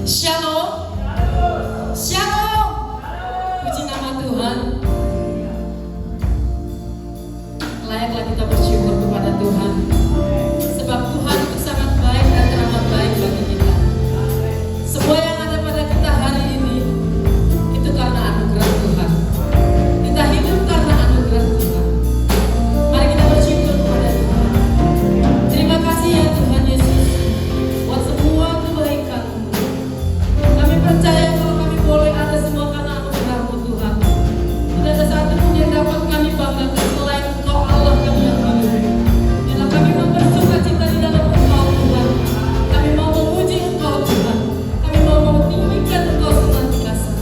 Shalom. Shalom. Puji nama Tuhan. Layaklah kita bersyukur kepada Tuhan, sebab Tuhan itu sangat baik dan teramat baik bagi kita. Semua yang ada pada kita hari ini itu karena anugerah Tuhan. Kita hidup karena anugerah Tuhan. Mari kita bersyukur kepada Tuhan. Terima kasih ya Tuhan Yesus buat semua kebaikan-Mu. Kami percaya kalau kami boleh ada semua karena anugerah-Mu Tuhan. Tidak ada satu pun yang dapat kami banggakan selain Engkau Allah kami yang hidup. Bila kami mempersuka cita di dalam Engkau Tuhan, kami mau memuji Engkau Tuhan, kami mau meninggikan Engkau senantiasa.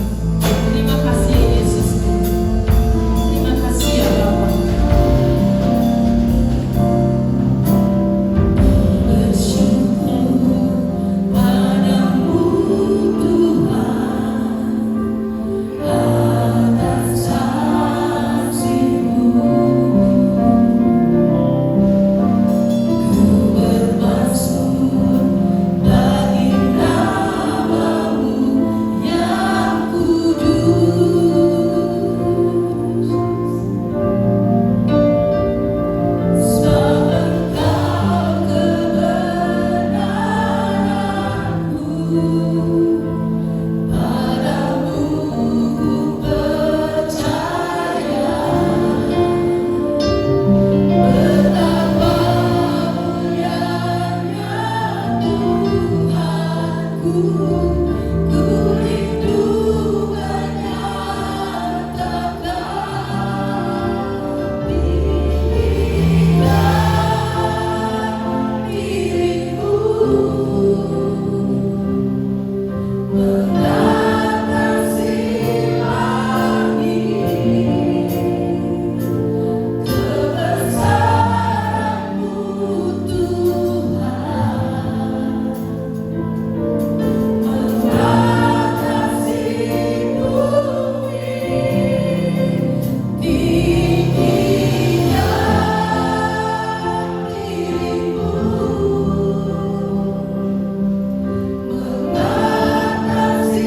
Terima kasih ya Yesus. Terima kasih ya Bapa. Bersyukur padamu Tuhan atas kasih-Mu. Ku bermasmur bagi nama-Mu yang kudus. Sebab Engkau kebenaran-Mu, padamu ku percaya. Betapa mulianya Tuhanku, ku rindu menyatakan dirimu, mengatasi kebesaran-Mu Tuhan, mengatasi-Mu tingginya dirimu, mengatasi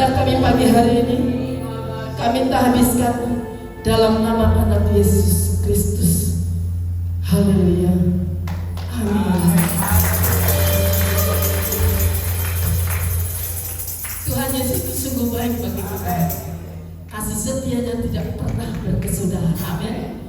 ibadah kami pagi hari ini kami tak habiskan dalam nama anak Yesus Kristus. Haleluya. Amin. Tuhan Yesus itu sungguh baik bagi kita. Kasih setianya tidak pernah berkesudahan. Amin.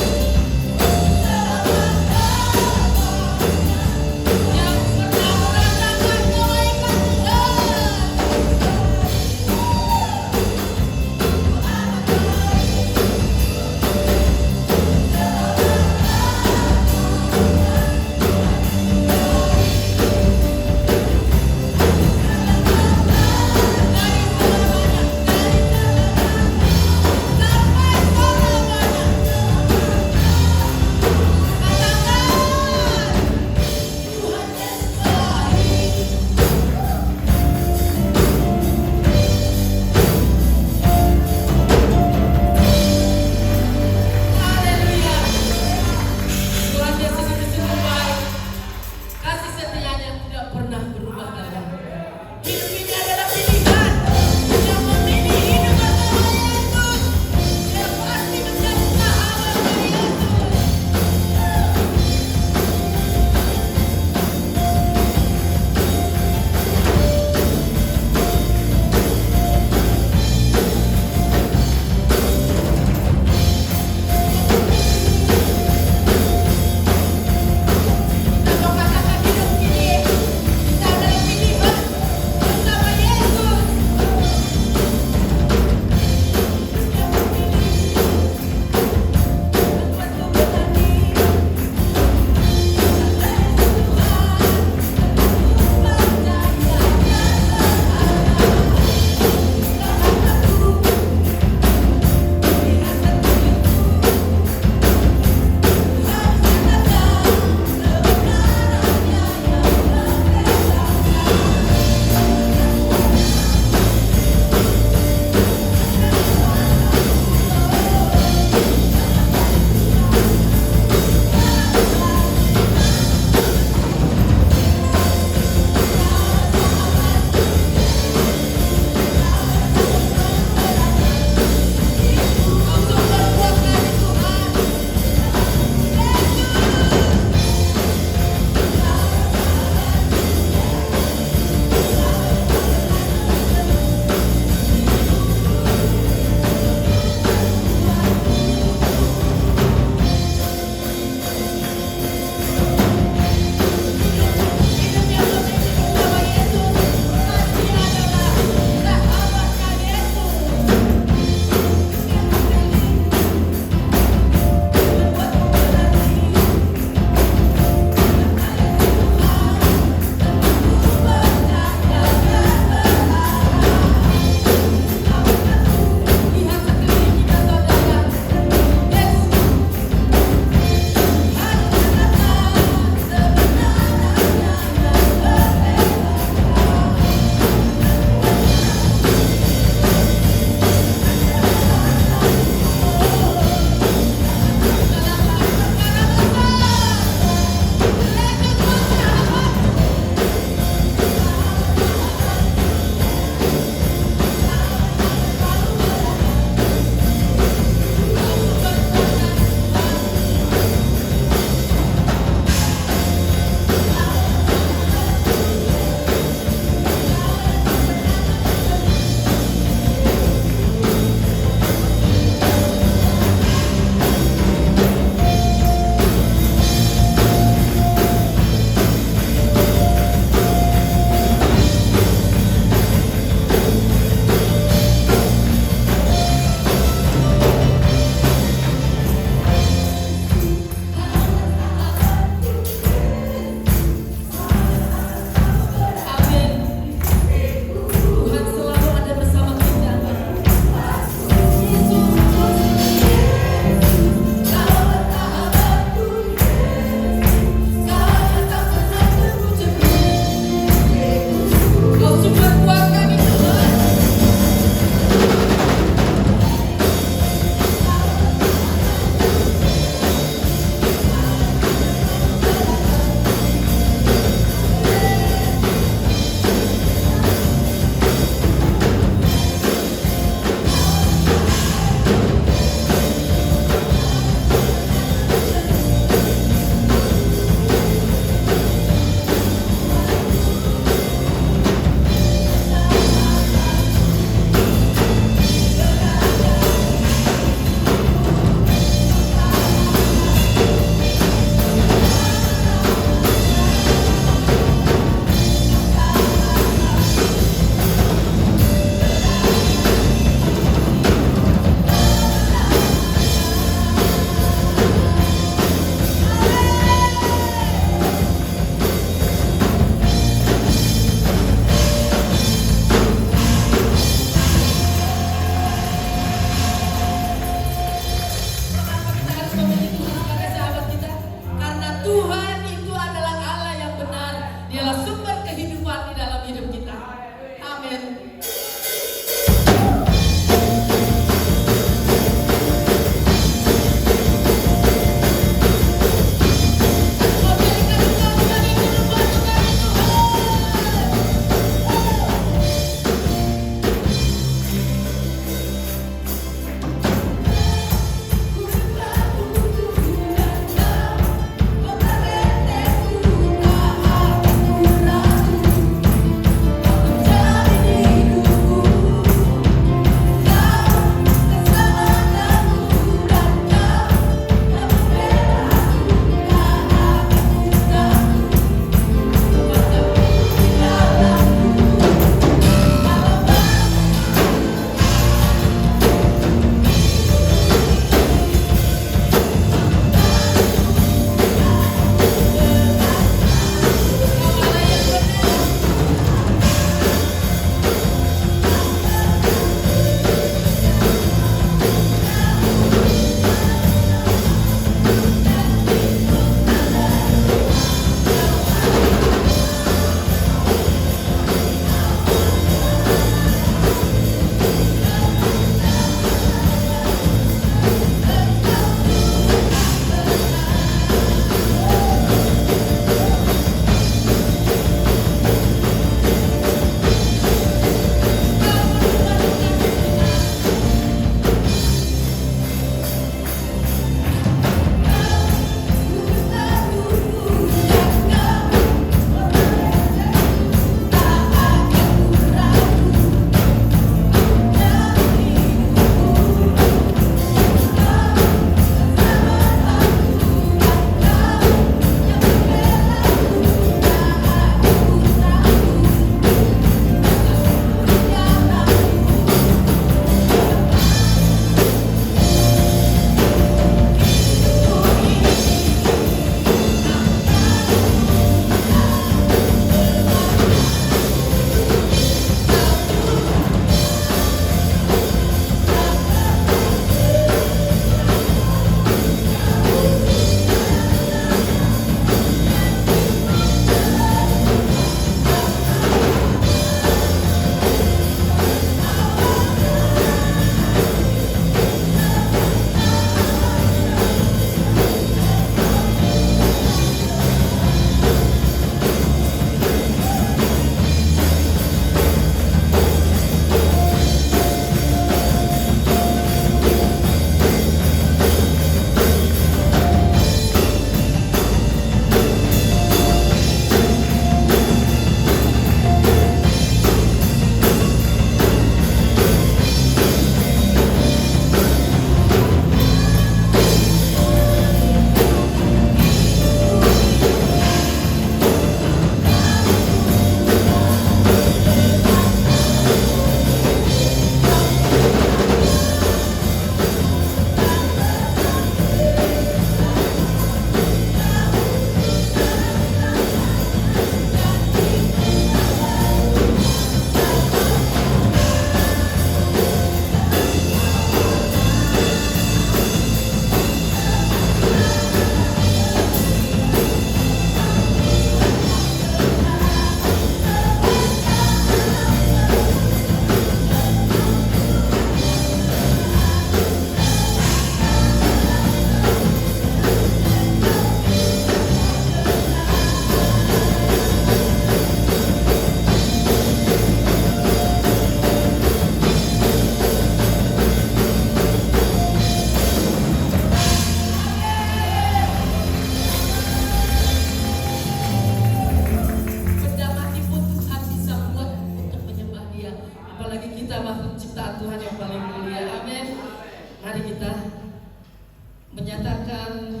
menyatakan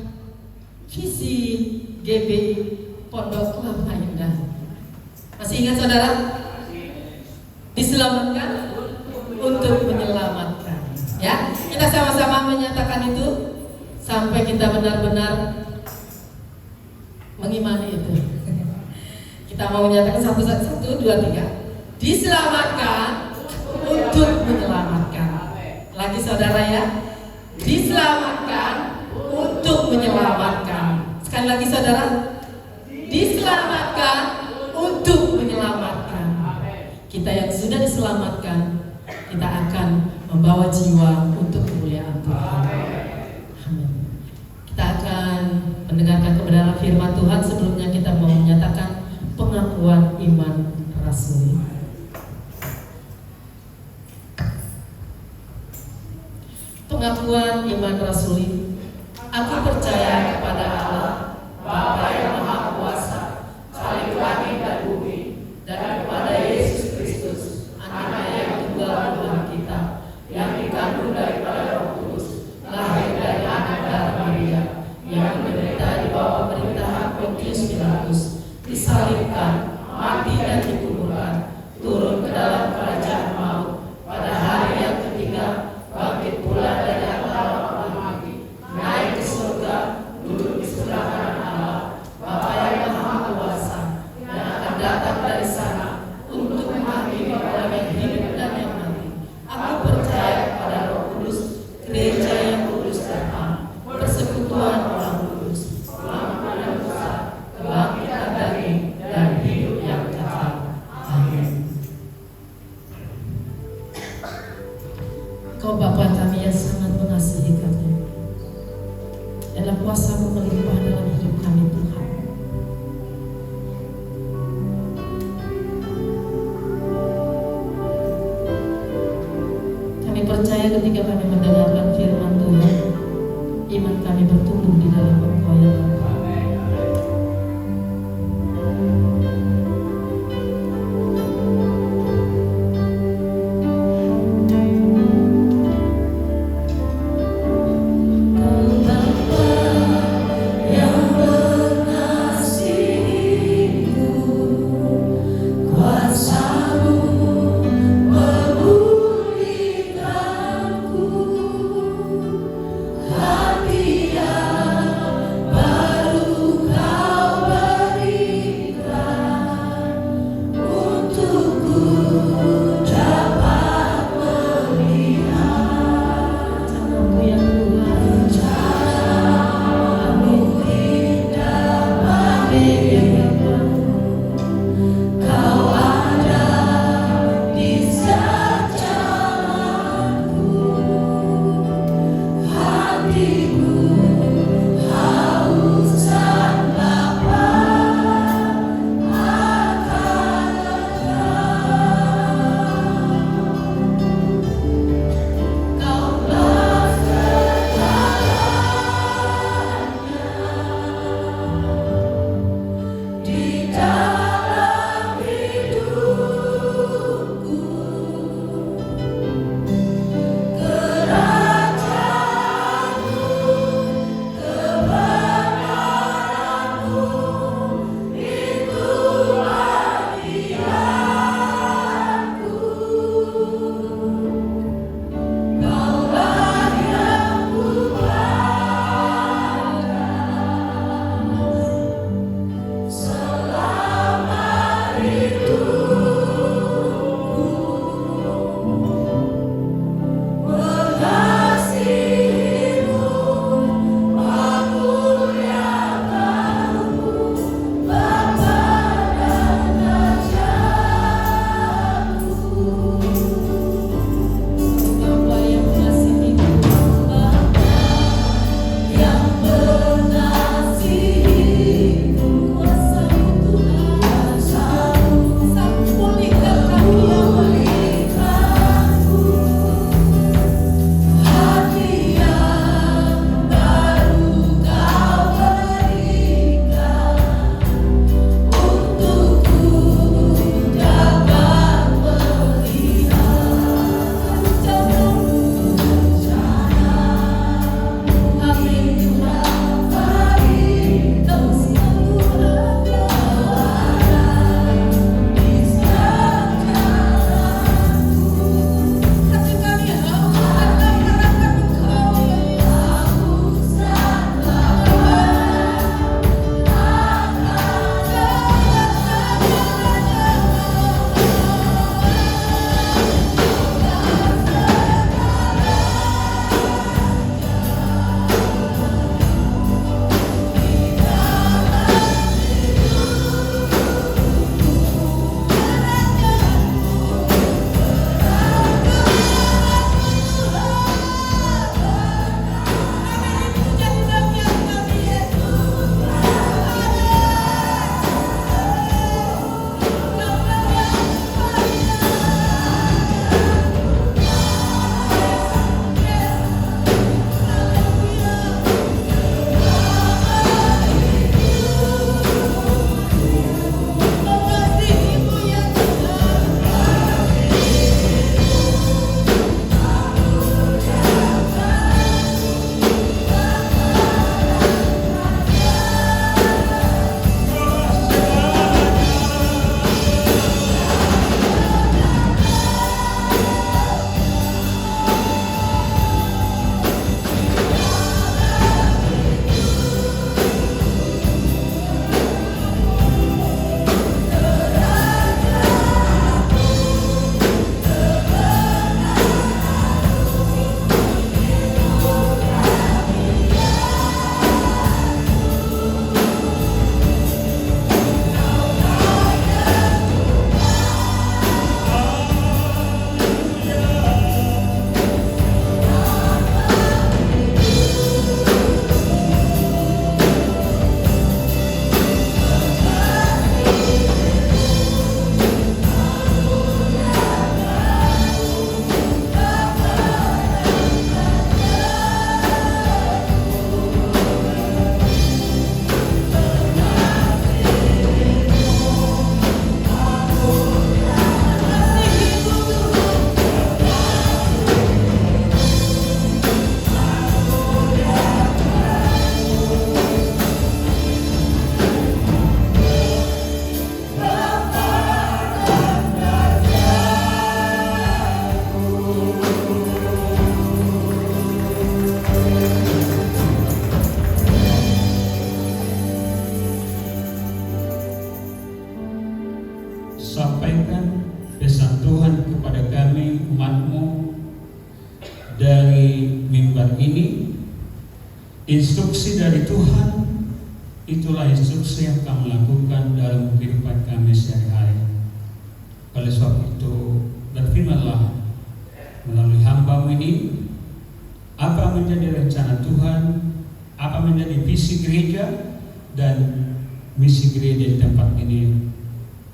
visi GB Pondok Kelapa Indah. Masih ingat saudara? Diselamatkan untuk menyelamatkan. Ya, kita sama-sama menyatakan itu sampai kita benar-benar mengimani itu. Kita mau menyatakan satu, dua, tiga. Diselamatkan untuk menyelamatkan. Lagi saudara ya. Diselamatkan untuk menyelamatkan. Sekali lagi saudara. Diselamatkan untuk menyelamatkan. Kita yang sudah diselamatkan, kita akan membawa jiwa untuk kemuliaan Tuhan. Amin. Kita akan mendengarkan kebenaran firman Tuhan. Sebelumnya kita mau menyatakan pengakuan iman rasuli. Pengakuan iman rasuli. Aku percaya kepada Allah, Bapa yang Maha Kuasa, Khalik langit dan bumi, dan kepada Yesus Kristus, Anaknya yang tunggal Tuhan kita, yang dikandung daripada Roh Kudus, lahir dari anak darah Maria, yang menderita di bawah pemerintahan Pontius Pilatus, disalibkan, mati dan dikuburkan, turun ke dalam kerajaan maut, pada hari yang ketiga bangkit pula dari antara orang mati, naik ke surga, duduk di sebelah kanan Allah, Bapa yang Maha Kuasa, dan akan datang dari sana untuk menghakimi orang yang hidup dan yang mati. Aku percaya kepada Roh Kudus, gereja yang kudus dan am, persekutuan orang kudus, pengampunan dosa, kebangkitan daging, dan hidup yang kekal. Amin. Kau Bapa kami yang sangat mengasihi kami, dalam kuasa-Mu melimpah dalam hidup kami Tuhan. Kami percaya ketika kami mendengarkan firman Tuhan, iman kami bertumbuh di dalam Engkau ya Bapa. Hati yang instruksi dari Tuhan, itulah instruksi yang kami lakukan dalam kehidupan kami sehari-hari. Oleh sebab itu, berfirmanlah melalui hamba-Mu ini, apa menjadi rencana Tuhan, apa menjadi visi gereja dan misi gereja di tempat ini,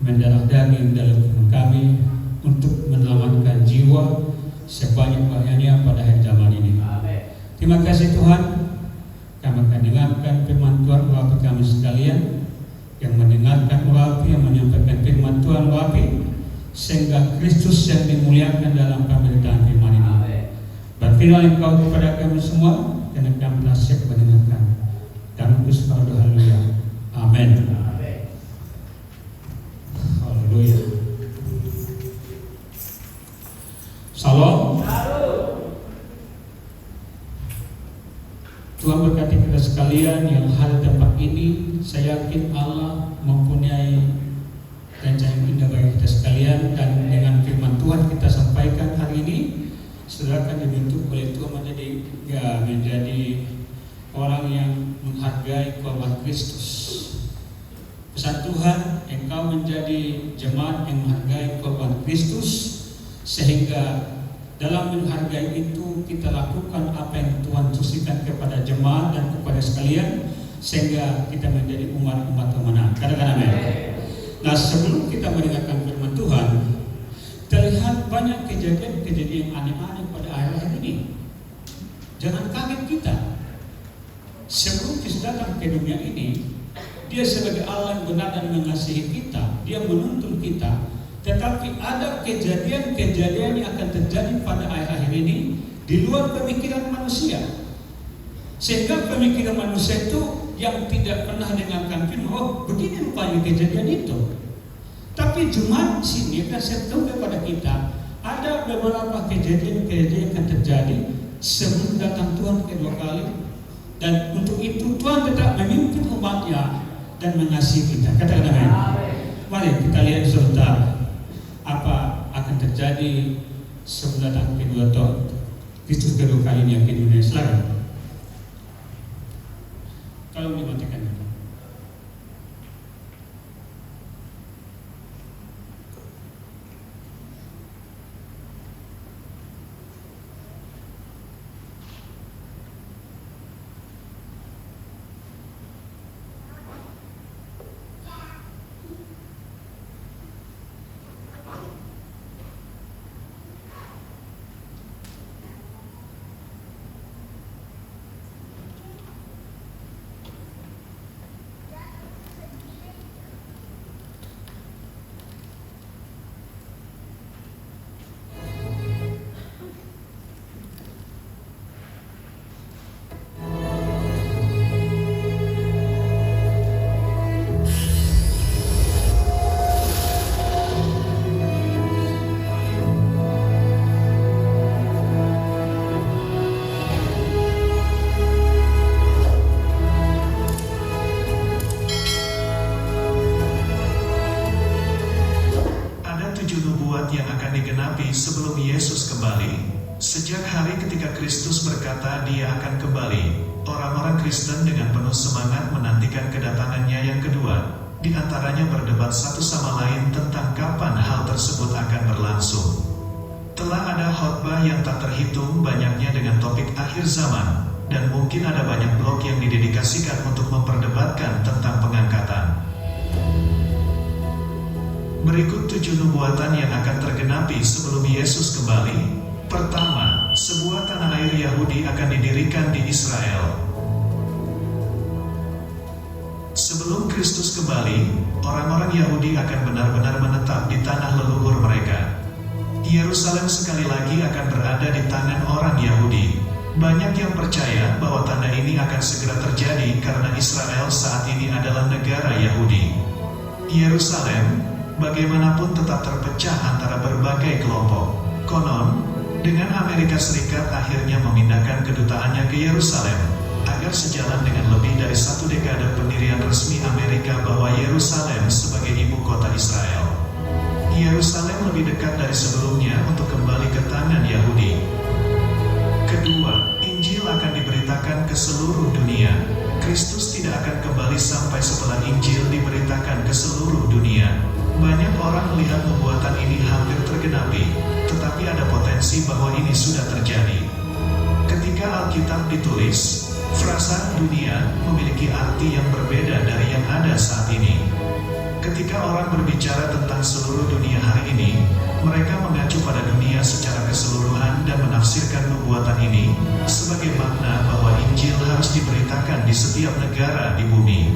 mendarah daging dalam tubuh kami untuk menyelamatkan jiwa sebanyak-banyaknya pada akhir zaman ini. Terima kasih Tuhan, kami akan dengarkan firman Tuhan melalui kami sekalian, yang mendengarkan melalui, yang menyampaikan firman Tuhan melalui, sehingga Kristus yang dimuliakan dalam pemberitaan firman ini. Berfirman Engkau kepada kami semua, dan kami telah siap mendengarkan. Kami berdoa, haleluya. Amin. Haleluya. Salam. Tuhan berkati kita sekalian yang hadir tempat ini. Saya yakin Allah mempunyai rencana yang indah bagi kita sekalian, dan dengan firman Tuhan kita sampaikan hari ini, saudara akan dibentuk oleh Tuhan menjadi orang yang menghargai korban Kristus. Pesan Tuhan, engkau menjadi jemaat yang menghargai korban Kristus, sehingga dalam menghargai itu kita lakukan apa yang Tuhan instruksikan kepada jemaat dan kepada sekalian, sehingga kita menjadi umat-umat pemenang. Katakan amin. Nah, sebelum kita mendengarkan firman Tuhan, terlihat banyak kejadian-kejadian yang aneh-aneh pada akhir-akhir ini. Jangan kaget kita. Sebelum Kristus datang ke dunia ini, Dia sebagai Allah yang benar dan mengasihi kita, Dia menuntun kita. Tetapi ada kejadian-kejadian yang akan terjadi pada akhir-akhir ini di luar pemikiran manusia. Sehingga pemikiran manusia itu yang tidak pernah dengarkan firman, oh begini rupanya kejadian itu. Tapi Jumat sini akan sentuh kepada kita, ada beberapa kejadian-kejadian yang akan terjadi sebelum datang Tuhan kedua kali. Dan untuk itu Tuhan tetap memimpin umatnya dan mengasihi kita. Katakan amin. Mari kita lihat sebentar apa akan terjadi sebelum datang kedua Tuhan Kristus kedua kali yang ke dunia. Silakan. Kalau dimatikan. Sebelum Yesus kembali, sejak hari ketika Kristus berkata Dia akan kembali, orang-orang Kristen dengan penuh semangat menantikan kedatangannya yang kedua. Di antaranya berdebat satu sama lain tentang kapan hal tersebut akan berlangsung. Telah ada khotbah yang tak terhitung banyaknya dengan topik akhir zaman, dan mungkin ada banyak blog yang didedikasikan untuk memperdebatkan tentang pengangkatan. Berikut 7 nubuatan yang akan tergenapi sebelum Yesus kembali. Pertama, sebuah tanah air Yahudi akan didirikan di Israel. Sebelum Kristus kembali, orang-orang Yahudi akan benar-benar menetap di tanah leluhur mereka. Yerusalem sekali lagi akan berada di tangan orang Yahudi. Banyak yang percaya bahwa tanda ini akan segera terjadi karena Israel saat ini adalah negara Yahudi. Yerusalem bagaimanapun tetap terpecah antara berbagai kelompok. Konon, dengan Amerika Serikat akhirnya memindahkan kedutaannya ke Yerusalem, agar sejalan dengan lebih dari 1 dekade pendirian resmi Amerika bahwa Yerusalem sebagai ibu kota Israel. Yerusalem lebih dekat dari sebelumnya untuk kembali ke tangan Yahudi. Kedua, Injil akan diberitakan ke seluruh dunia. Kristus tidak akan kembali sampai setelah Injil diberitakan ke seluruh dunia. Banyak orang melihat nubuatan ini hampir tergenapi, tetapi ada potensi bahwa ini sudah terjadi. Ketika Alkitab ditulis, frasa dunia memiliki arti yang berbeda dari yang ada saat ini. Ketika orang berbicara tentang seluruh dunia hari ini, mereka mengacu pada dunia secara keseluruhan dan menafsirkan nubuatan ini sebagai makna bahwa Injil harus diberitakan di setiap negara di bumi.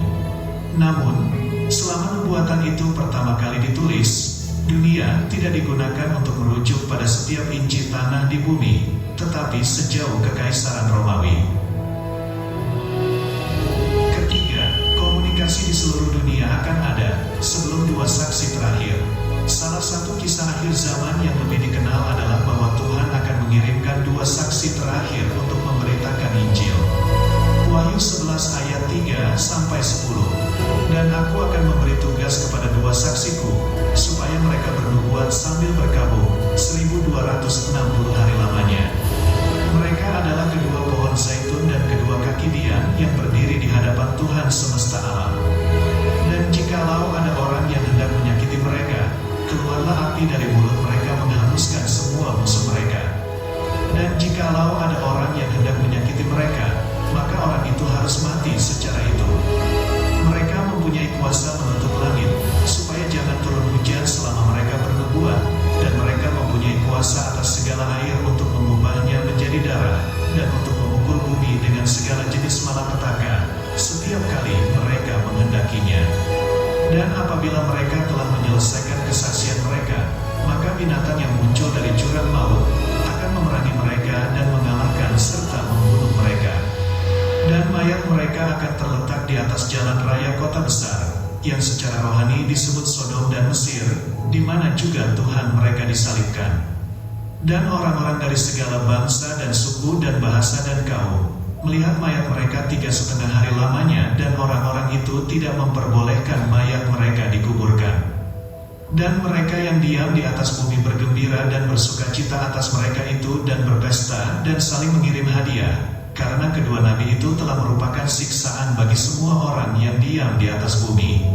Namun, selama nubuatan itu pertama kali ditulis, dunia tidak digunakan untuk merujuk pada setiap inci tanah di bumi, tetapi sejauh Kekaisaran Romawi. Komunikasi di seluruh dunia akan ada sebelum dua saksi terakhir. Salah satu kisah akhir zaman yang lebih dikenal adalah bahwa Tuhan akan mengirimkan dua saksi terakhir untuk memberitakan Injil. Wahyu 11 ayat 3-10. Dan aku akan memberi tugas kepada dua saksiku, supaya mereka bernubuat sambil berkabung 1260 hari lamanya. Mereka adalah kedua pohon zaitun dan kedua kaki dian yang berdiri di hadapan Tuhan semesta alam. Dan jikalau ada orang yang hendak menyakiti mereka, keluarlah api dari mulut mereka menghanguskan semua musuh mereka. Dan jikalau ada orang yang hendak menyakiti mereka, maka orang itu harus mati secara itu. Mereka mempunyai kuasa menutup langit, supaya jangan turun hujan selama mereka bernubuat, dan mereka mempunyai kuasa atas segala air untuk mengubahnya menjadi darah, dan untuk memukul bumi dengan segala jenis malapetaka, setiap kali mereka menghendakinya. Dan apabila mereka telah menyelesaikan kesaksian mereka, maka binatang yang muncul dari jurang maut akan memerangi mereka dan mengalahkan serta membunuh mereka. Dan mayat mereka akan terletak di atas jalan raya kota besar, yang secara rohani disebut Sodom dan Mesir, di mana juga Tuhan mereka disalibkan. Dan orang-orang dari segala bangsa dan suku dan bahasa dan kaum melihat mayat mereka 3,5 hari lamanya, dan orang-orang itu tidak memperbolehkan mayat mereka dikuburkan. Dan mereka yang diam di atas bumi bergembira dan bersukacita atas mereka itu, dan berpesta dan saling mengirim hadiah, karena kedua nabi itu telah merupakan siksaan bagi semua orang yang diam di atas bumi.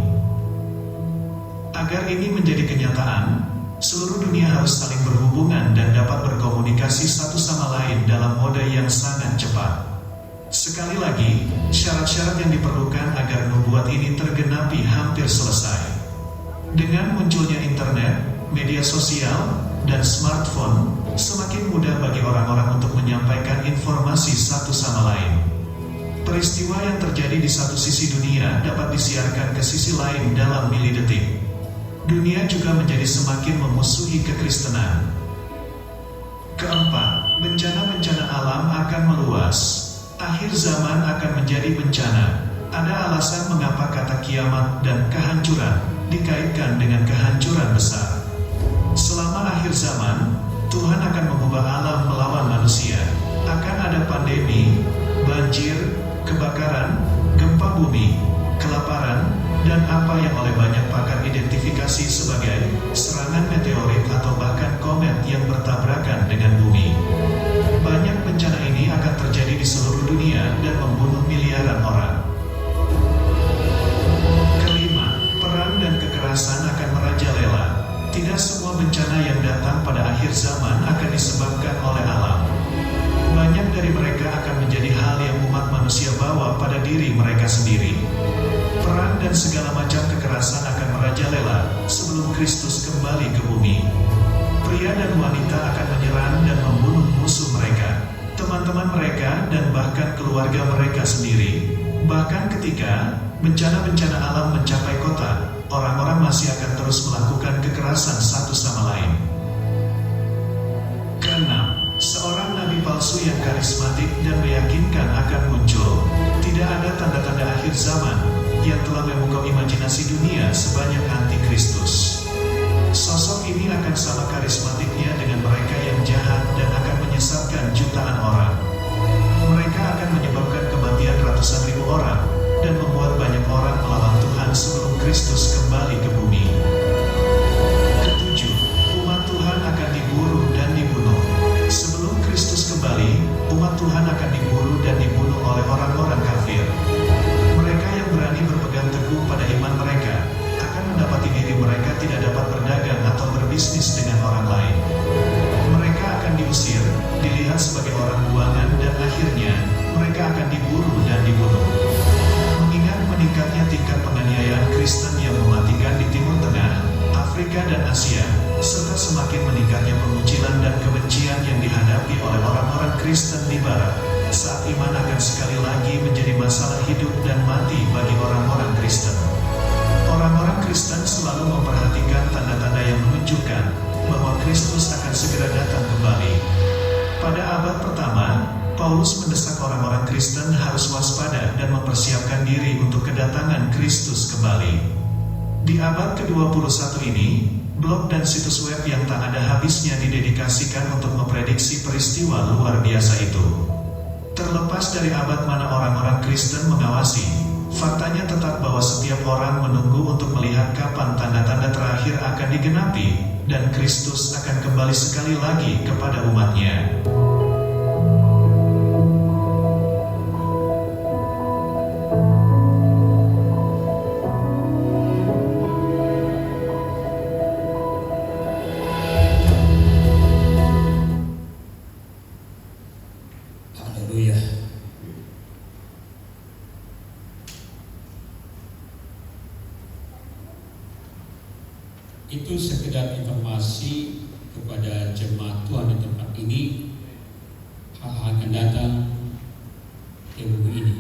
Agar ini menjadi kenyataan, seluruh dunia harus saling berhubungan dan dapat berkomunikasi satu sama lain dalam mode yang sangat cepat. Sekali lagi, syarat-syarat yang diperlukan agar nubuat ini tergenapi hampir selesai. Dengan munculnya internet, media sosial, dan smartphone, semakin mudah bagi orang-orang untuk menyampaikan informasi satu sama lain. Peristiwa yang terjadi di satu sisi dunia dapat disiarkan ke sisi lain dalam milidetik. Dunia juga menjadi semakin memusuhi kekristenan. Keempat, bencana-bencana alam akan meluas. Akhir zaman akan menjadi bencana. Ada alasan mengapa kata kiamat dan kehancuran dikaitkan dengan kehancuran besar. Selama akhir zaman, Tuhan akan mengubah alam melawan manusia. Akan ada pandemi, banjir, kebakaran, gempa bumi, kelaparan, dan apa yang oleh banyak pakar identifikasi sebagai serangan meteorit atau bahkan komet yang bertabrakan dengan bumi. Banyak bencana ini akan terjadi di seluruh dunia dan membunuh miliaran orang. Kelima, perang dan kekerasan akan merajalela. Tidak semua bencana yang datang pada akhir zaman akan disebabkan oleh alam. Banyak dari mereka akan menjadi hal yang umat manusia bawa pada diri mereka sendiri. Perang dan segala macam kekerasan akan merajalela sebelum Kristus kembali ke bumi. Pria dan wanita akan menyerang dan membunuh musuh mereka, teman-teman mereka, dan bahkan keluarga mereka sendiri. Bahkan ketika bencana-bencana alam mencapai kota, orang-orang masih akan terus melakukan kekerasan satu sama lain. Keenam, seorang nabi palsu yang karismatik dan meyakinkan akan muncul. Tidak ada tanda-tanda akhir zaman yang telah memukau imajinasi dunia sebanyak antikristus. Sosok ini akan sama karismatiknya dengan mereka yang jahat dan akan menyesatkan jutaan orang. Mereka akan menyebabkan kematian ratusan ribu orang dan membuat banyak orang melawan Tuhan sebelum Kristus kembali ke bumi. Ketujuh, umat Tuhan akan diburu dan dibunuh. Sebelum Kristus kembali, umat Tuhan akan diburu dan dibunuh oleh orang-orang kafir. mati bagi orang-orang Kristen. Orang-orang Kristen selalu memperhatikan tanda-tanda yang menunjukkan bahwa Kristus akan segera datang kembali. Pada abad pertama, Paulus mendesak orang-orang Kristen harus waspada dan mempersiapkan diri untuk kedatangan Kristus kembali. Di abad ke-21 ini, blog dan situs web yang tak ada habisnya didedikasikan untuk memprediksi peristiwa luar biasa itu. Terlepas dari abad mana orang-orang Kristen mengawasi, faktanya tetap bahwa setiap orang menunggu untuk melihat kapan tanda-tanda terakhir akan digenapi, dan Kristus akan kembali sekali lagi kepada umatnya. Haleluya. Itu sekedar informasi kepada jemaat Tuhan di tempat ini, hal-hal akan datang ke bumi ini,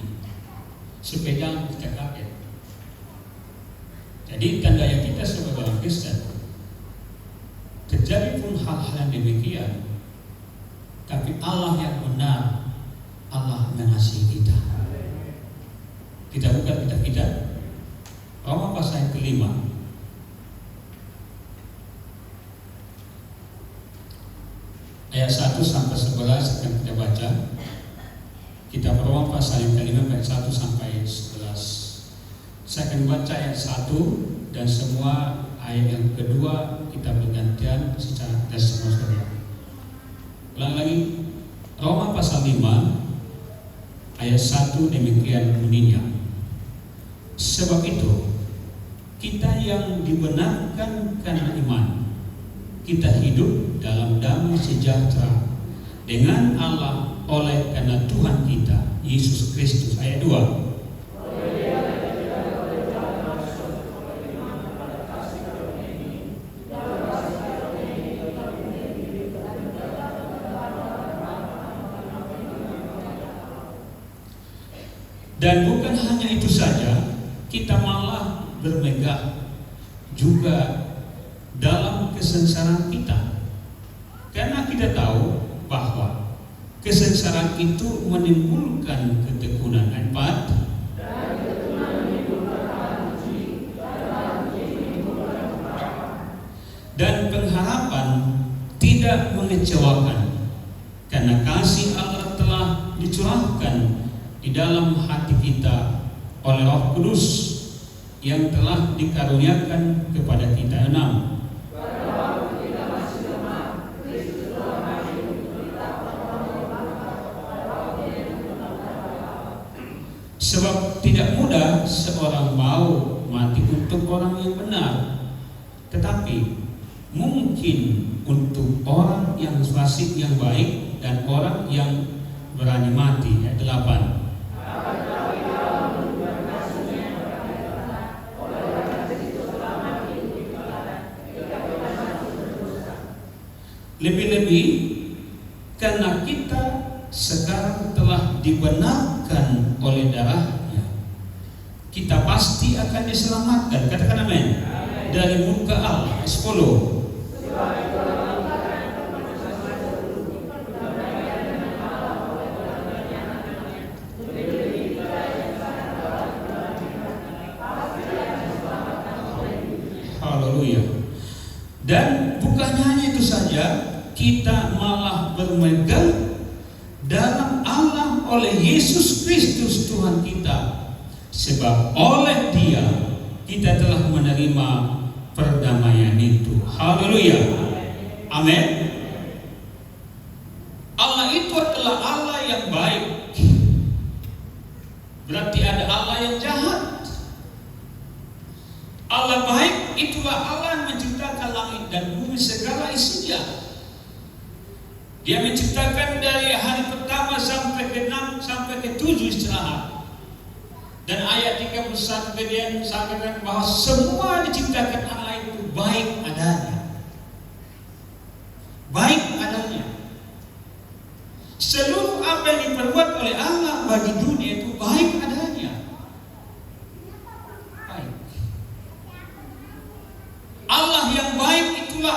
supaya jangan kita kaget. Jadi tanda yang kita sebagai orang Kristen, terjadi pun hal-hal yang demikian, tapi Allah yang benar, Allah mengasihi kita. Kita buka kita Roma pasal yang kelima, ayat 1 sampai 11 akan kita baca. Kita Roma pasal yang kelima ayat 1 sampai 11. Saya akan baca ayat 1 dan semua ayat yang kedua kita bergantian secara tes semua. Ulang lagi, Roma pasal 5 ayat 1 demikian bunyinya. Sebab itu kita yang dibenarkan karena iman, kita hidup dalam damai sejahtera dengan Allah oleh karena Tuhan kita Yesus Kristus. Ayat 2. Dan bukan hanya itu saja, kita malah bermegah juga dalam kesengsaraan kita, karena kita tahu bahwa kesengsaraan itu menimbulkan ketekunan. Ayat 4. Dan pengharapan tidak mengecewakan, karena kasih Allah telah dicurahkan di dalam hati kita oleh Roh Kudus yang telah dikaruniakan kepada kita. 6. Sebab tidak mudah seorang mau mati untuk orang yang benar, tetapi mungkin untuk orang yang fasik yang baik dan orang yang berani mati. Ayat 8. Lebih-lebih karena kita sekarang telah dibenarkan oleh darahnya, kita pasti akan diselamatkan. Katakan amin. Dari muka Allah. 10. Haleluya. Dan bukannya hanya itu saja, kita malah bermegang dalam Allah oleh Yesus Kristus Tuhan kita, sebab oleh Dia kita telah menerima perdamaian itu. Haleluya. Amin. Allah itu adalah Allah yang baik. Berarti ada Allah yang jahat. Allah baik, itulah Allah yang menciptakan langit dan bumi segala isinya. Dia menciptakan dari hari pertama sampai ke-6 sampai ke-7 istirahat. Dan ayat 31 kemudian sampaikan bahwa semua diciptakan Allah itu baik adanya. Baik adanya. Seluruh apa yang diperbuat oleh Allah bagi dunia itu baik adanya.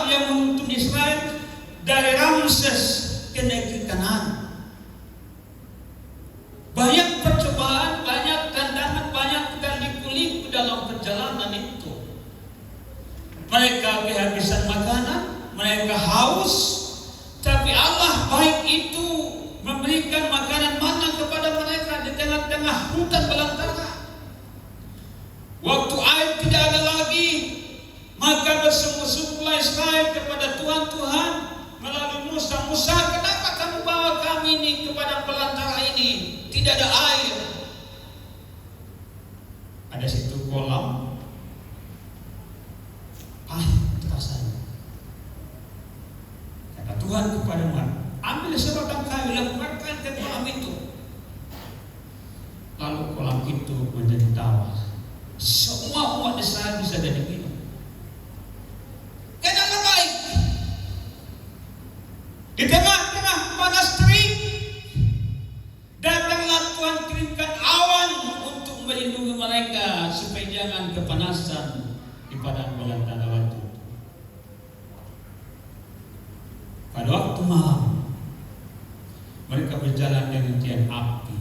Allah yang menuntun Israel dari Ramses ke negeri Kanaan. Banyak percobaan, banyak tantangan, banyak liku-liku dalam perjalanan itu. Mereka kehabisan makanan, mereka haus, tapi Allah baik itu memberikan makanan mana kepada mereka di tengah-tengah hutan belantara. Waktu air tidak ada lagi, maka bersungguh-sungguhlah Israel kepada Tuhan melalui Musa. Musa, kenapa kamu bawa kami ini kepada belantara ini? Tidak ada air. Ada situ kolam. Rasanya. Kata Tuhan kepada Musa, ambil sebatang kayu, lemparkan ke kolam itu. Lalu kolam itu menjadi tawa. Semua umat Israel bisa jadi minum. Kenapa baik? Di tengah-tengah panas terik, datanglah Tuhan kirimkan awan untuk melindungi mereka supaya jangan kepanasan di padang belantara waktu. Pada waktu malam, mereka berjalan dengan tiang api,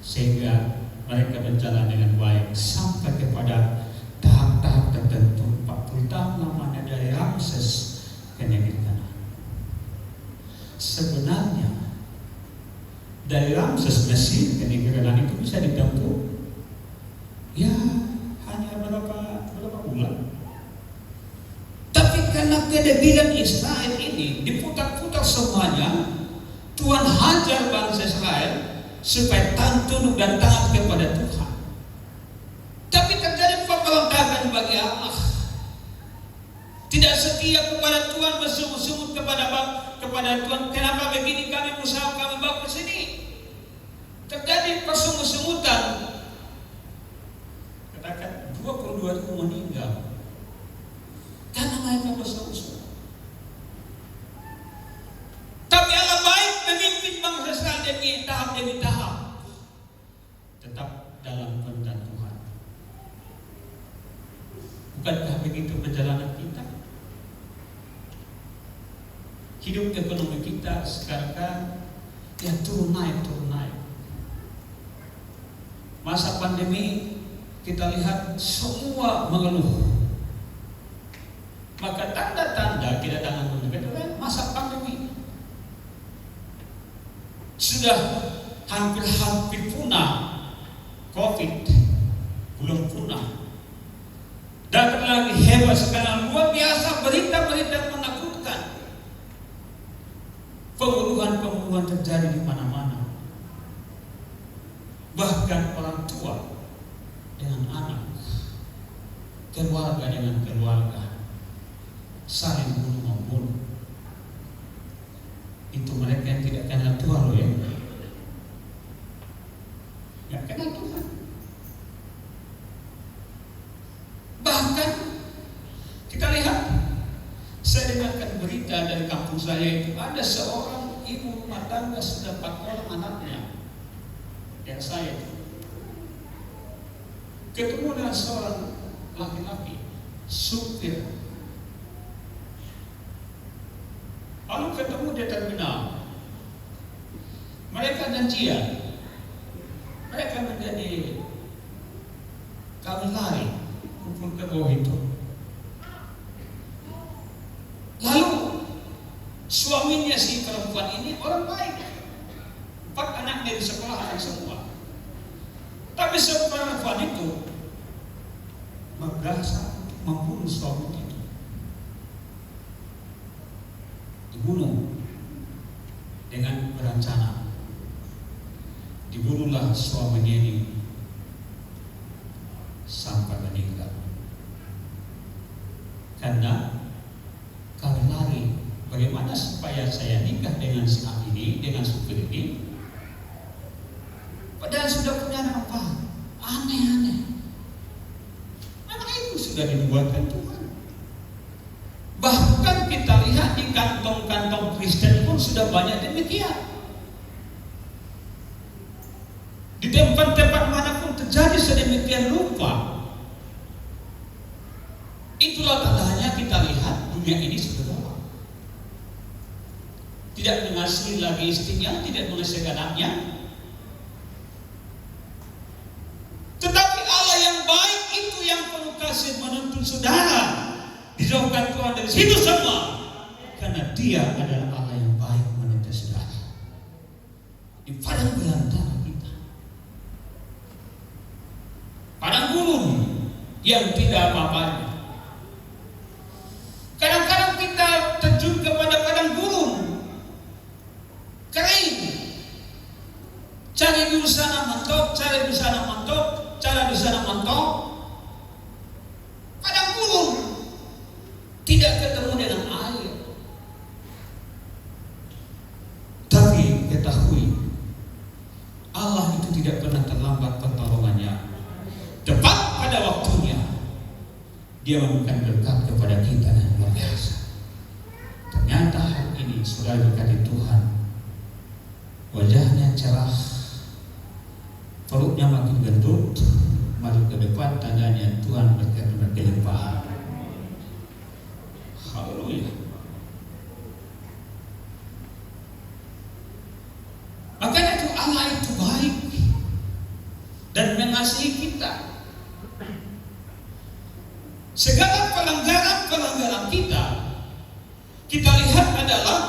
sehingga mereka berjalan dengan baik sampai kepada tahap-tahap tertentu. 40 tahun lamanya dari Ramses ke negeri Kanaan. Sebenarnya dari Ramses Mesir ke negeri Kanaan itu bisa ditempuh ya hanya berapa bulan. Tapi karena kedegilan Israel ini diputar-putar semuanya, Tuhan hajar bangsa Israel supaya tunduk dan taat kepada Tuhan. Tapi terjadi pemberontakan bagi Allah. Tidak setia kepada Tuhan, bersungut-sungut kepada Tuhan. Kenapa begini kami usaha kami bawa ke sini? Terjadi persungut-sungutan. Katakan 22 itu meninggal karena mereka bersungut-sungut. Tapi Allah baik memimpin bangsa Israel demi tahap, tetap dalam kehendak Tuhan. Bukankah begitu perjalanan kita? Hidup ekonomi kita sekarang kan ya turun naik. Masa pandemi kita lihat semua mengeluh. Maka tanda-tanda kedatangan Tuhan adalah masa pandemi. Sudah hampir punah COVID, belum punah. Datang lagi hebat sekarang luar biasa, berita-berita menakutkan. Pembunuhan terjadi di mana-mana. Bahkan orang tua dengan anak, keluarga dengan keluarga, saling bunuh-membunuh. Itu mereka yang tidak kenal Tuhan loh ya. Tidak kenal Tuhan. Bahkan kita lihat, saya dengarkan berita dari kampung saya itu ada seorang ibu rumah tangga sudah 4 orang anaknya, yang saya itu ketemu dengan seorang laki-laki supir. Lalu ketemu di terminal. Mereka janjian. Mereka menjadi kawin lari kumpul ke bawah itu. Lalu suaminya si perempuan ini orang baik. 4 anaknya di sekolah semua. Tapi perempuan itu berasa membunuh suami itu. Dibunuh dengan berencana. Dibunuhlah suaminya ini sampai meninggal. Karena kawin lari. Bagaimana supaya saya nikah dengan si A ini, dengan supir ini? Padahal sudah punya anak 4. Aneh-aneh. Memang itu sudah dibuatkan Tuhan. Bahkan kita lihat di kantong-kantong Kristen pun sudah banyak demikian. Di tempat-tempat manapun terjadi sedemikian rupa. Itulah tandanya kita lihat dunia dunia ini sudah tolak. Tidak mengasihi lagi istrinya, tidak mengasihi anaknya. Tetapi Allah yang baik itu yang penuh kasih menuntun saudara dijauhkan Tuhan dari situ semua, karena Dia adalah Allah yang baik menuntun saudara di padang belantara kita, padang gurun yang tidak apa-apanya. Kadang-kadang kita terjun kepada padang gurun kering, cari di sana mentok, cari di sana mentok, cari di sana mentok, padang gurun, tidak ketemu dengan air. Tapi ketahui, Allah itu tidak pernah terlambat pertolongannya. Tepat pada waktunya Dia memberikan berkat kepada kita yang luar biasa. Ternyata hari ini saudara berkati Tuhan, wajahnya cerah, perutnya makin gendut, maju ke depan, tandanya Tuhan berkelimpahan. Haleluya. Makanya itu Allah itu baik dan mengasihi kita. Segala pelanggaran kita lihat adalah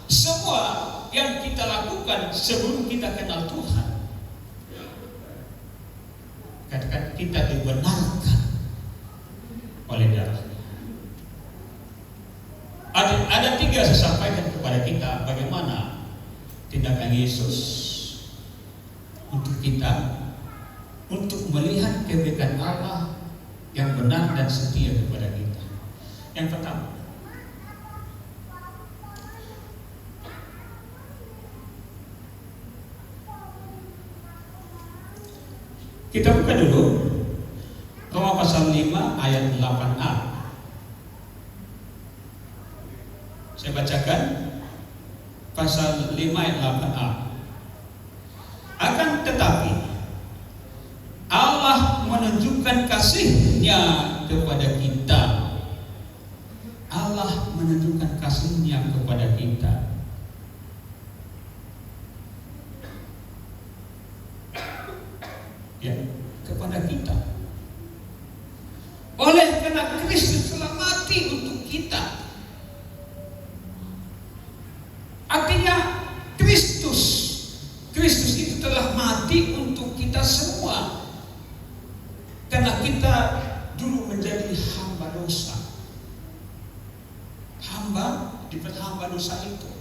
semua yang kita lakukan sebelum kita kenal Tuhan. Katakan kita dibenarkan oleh darahnya. Ada tiga saya sampaikan kepada kita bagaimana tindakan Yesus untuk kita, untuk melihat kebaikan Allah yang benar dan setia kepada kita. Yang pertama, kita buka dulu Roma pasal 5 ayat 8a. Saya bacakan pasal 5 ayat 8a. Akan tetapi Allah menunjukkan kasih-Nya kepada kita. Allah menunjukkan kasih-Nya kepada kita. Ya, kepada kita. Oleh karena Kristus telah mati untuk kita. Artinya Kristus itu telah mati untuk kita semua. Karena kita dulu menjadi hamba dosa. Diperhamba dosa itu.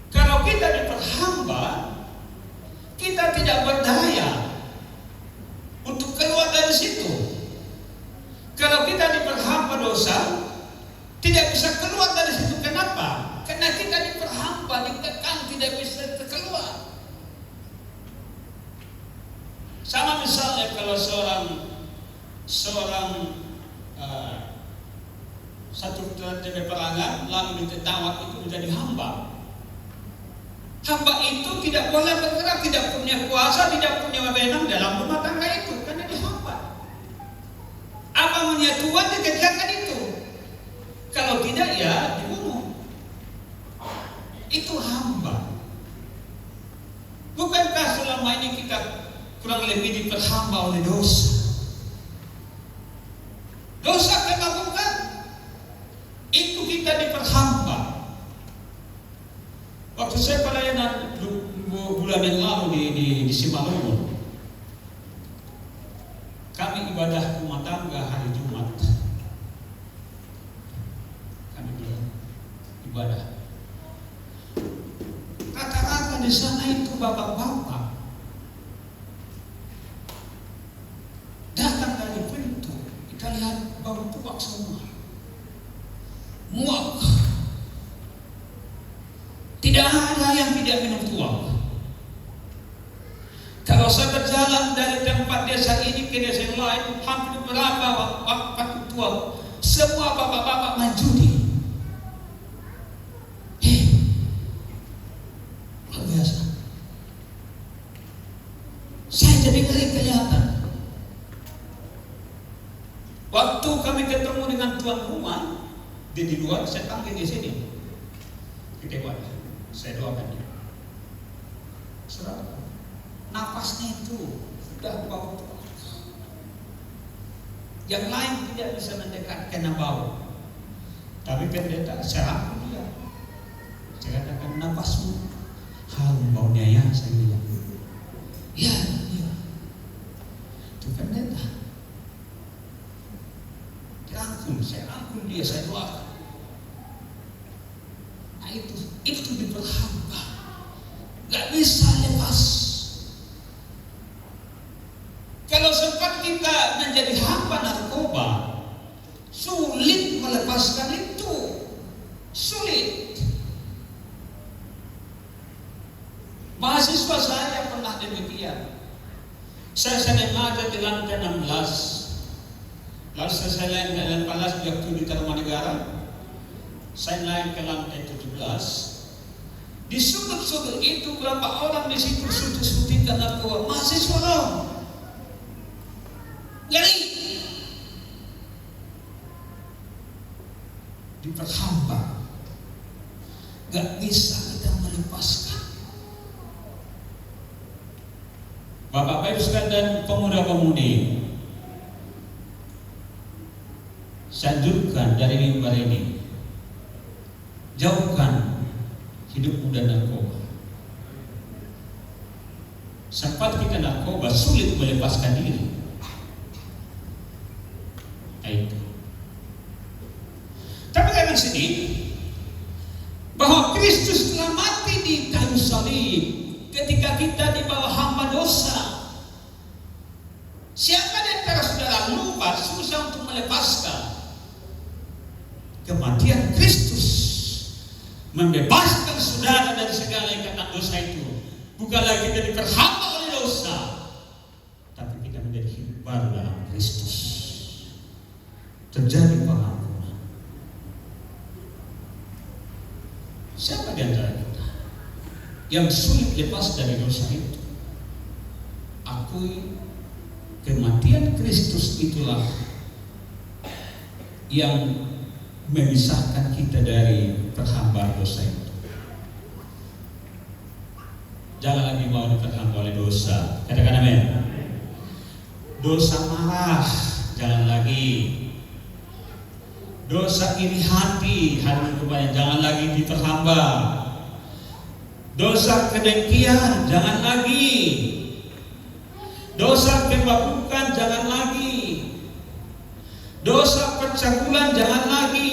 Kalau kita diperhamba, kita tidak berdaya untuk keluar dari situ. Kalau kita diperhamba dosa, tidak bisa keluar dari situ. Kenapa? Karena kita diperhamba, dikekang, tidak bisa keluar. Sama misalnya kalau seorang satu terjadi peperangan lalu ditawar itu menjadi hamba. Hamba itu tidak boleh bergerak, tidak punya kuasa, tidak punya wewenang dalam rumah tangga itu karena dia hamba. Apa maunya Tuhan dikerjakan itu. Kalau tidak ya dibunuh. Itu hamba. Bukankah selama ini kita kurang lebih diperhamba oleh dosa? Dosa kita bukan, itu kita diperhamba. Waktu saya pelayanan bulan yang lalu di Simalungun, kami ibadah rumah tangga hari Jumat. Kami ibadah. Kata-kata di sana itu bapak-bapak datang dari pintu, kita lihat baru tuak semua, muak. Tidak ada yang tidak minum tuak. Kalau saya berjalan dari tempat desa ini ke desa yang lain, hampir berapa waktu tuak, semua bapak-bapak main judi. Luar biasa. Saya jadi ngeri kelihatan. Waktu kami ketemu dengan tuan rumah, dia di luar, saya panggil di sini. Kecewa, saya doakan dia. Saudara, nafasnya itu sudah bau. Yang lain tidak bisa mendekat karena bau. Tapi pendeta, saya rangkul dia. Saya katakan, nafasmu harum baunya ya, saya bilang. Ya. Itu pendeta. Saya rangkul dia, saya doakan. Nah itu diperhamba, gak bisa lepas. Kalau sempat kita menjadi hamba narkoba, sulit melepaskan itu, sulit. Mahasiswa saya pernah demikian. Saya sedang ada di lantai 16. Lalu saya naik ke lantai 14 waktu di Tarumanegara. Saya naik ke lantai 17. Di sudut-sudut itu berapa orang di situ suntik-suntikan narkoba. Mahasiswa loh. Ngeri. Diperhamba. Gak bisa kita melepaskan. Bapak-bapak sekalian dan pemuda-pemudi, saya anjurkan dari mimbar ini, jauhkan hidupmu dan narkoba. Sempat kita narkoba, sulit melepaskan diri. Itu. Tapi karena sini bahwa Kristus telah mati di kayu salib ketika kita di bawah hamba dosa. Siapa di antara saudara lupa susah untuk melepaskan? Kematian Kristus membebaskan saudara dari segala ikatan dosa itu. Bukan lagi kita diperhamba oleh dosa, tapi kita menjadi hidup baru dalam Kristus. Terjadi pengampunan. Siapa di antara kita yang sulit lepas dari dosa itu? Akui kematian Kristus itulah yang memisahkan kita dari perhambaan dosa itu. Jangan lagi mau diperhamba oleh dosa. Katakan amin. Dosa marah, jangan lagi. Dosa iri hati, jangan lagi diperhamba. Dosa kedengkian, jangan lagi. Dosa kemabukan, jangan lagi. Dosa percabulan jangan lagi,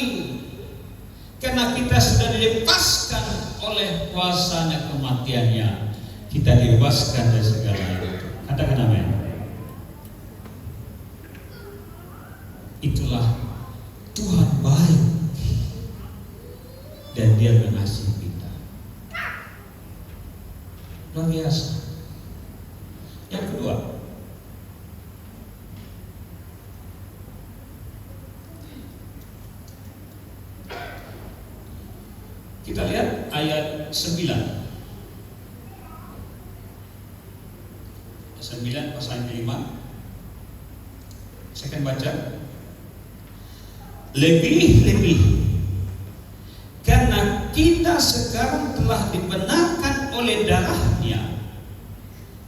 karena kita sudah dilepaskan oleh kuasanya kematiannya. Kita dibebaskan dari segala itu. Katakan amin. Itulah Tuhan baik dan Dia mengasihi kita. Luar biasa. Yang kedua, kita lihat ayat 9 pasal 5. Saya akan baca. Lebih-lebih karena kita sekarang telah dibenarkan oleh darahnya,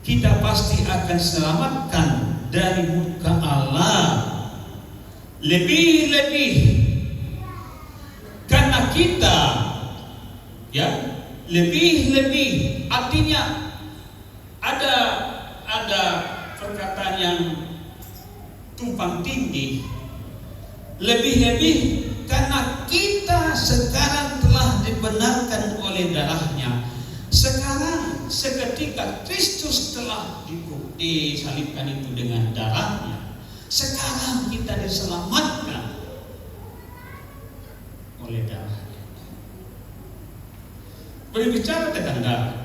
kita pasti akan selamatkan dari murka Allah. Lebih-lebih karena kita, ya, lebih-lebih artinya ada perkataan yang tumpang tindih. Lebih-lebih karena kita sekarang telah dibenarkan oleh darahnya. Sekarang seketika Kristus telah disalibkan itu dengan darahnya, sekarang kita diselamatkan oleh darahnya. Berbicara tentang darah,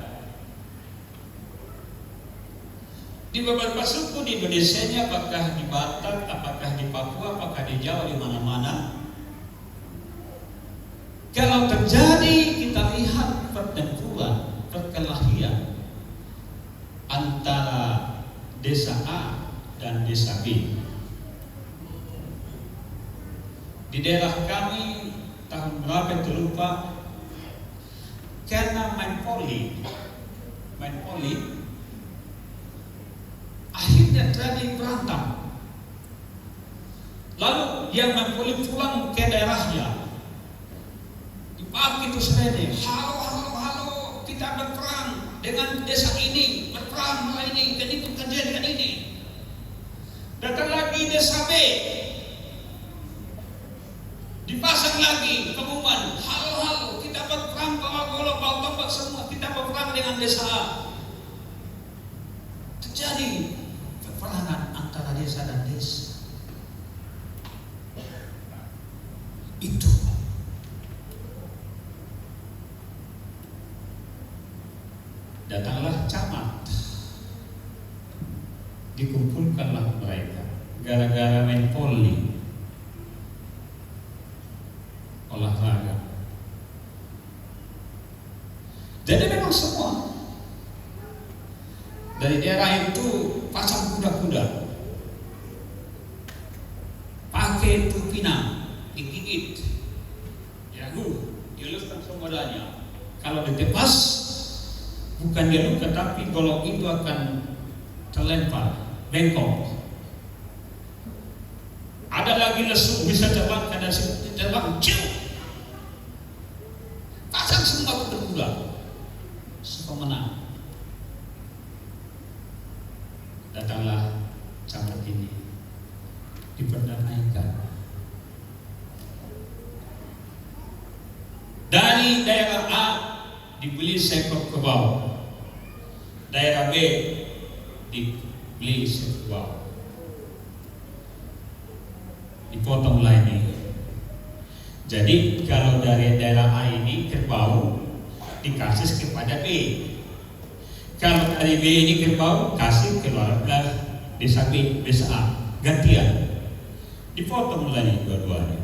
di beberapa suku di Indonesia, apakah di Batak, apakah di Papua, apakah di Jawa, di mana-mana, kalau terjadi kita lihat pertempuran, perkelahian antara desa A dan desa B, di daerah kami tahun berapa itu lupa, karena main poli, akhirnya terjadi berantem. Lalu yang main poli pulang ke daerahnya, dipaki itu serene, halo, kita berperang dengan desa ini, berperang malah ini, dan itu kejadian ini. Datang lagi desa B, dipasang lagi pengumuman, halo, kita berperang, bawa tombak semua, kita berperang dengan desa A. Terjadi peperangan antara desa dan desa. Itu datanglah camat, dikumpulkanlah mereka gara-gara main poli, olahraga. Jadi memang semua dari daerah itu pasang kuda-kuda, pakai tupina, digigit, dieluskan semuanya. Kalau ditepas, bukan dia luka, tapi golok itu akan terlempar, bengkok. Ada lagi lesu bisa terbang ke dari situ, terbang, pasang semua kuda-kuda, supaya menang. Datanglah camat ini, diperdamaikan. Dari daerah A dibeli seekor kerbau, daerah B dibeli seekor kerbau, dipotonglah ini. Jadi kalau dari daerah A ini kerbau dikasih kepada B, kalau dari B ini kerbau kasih keluarga desa B, desa A, gantian, dipotong lagi dua-duanya.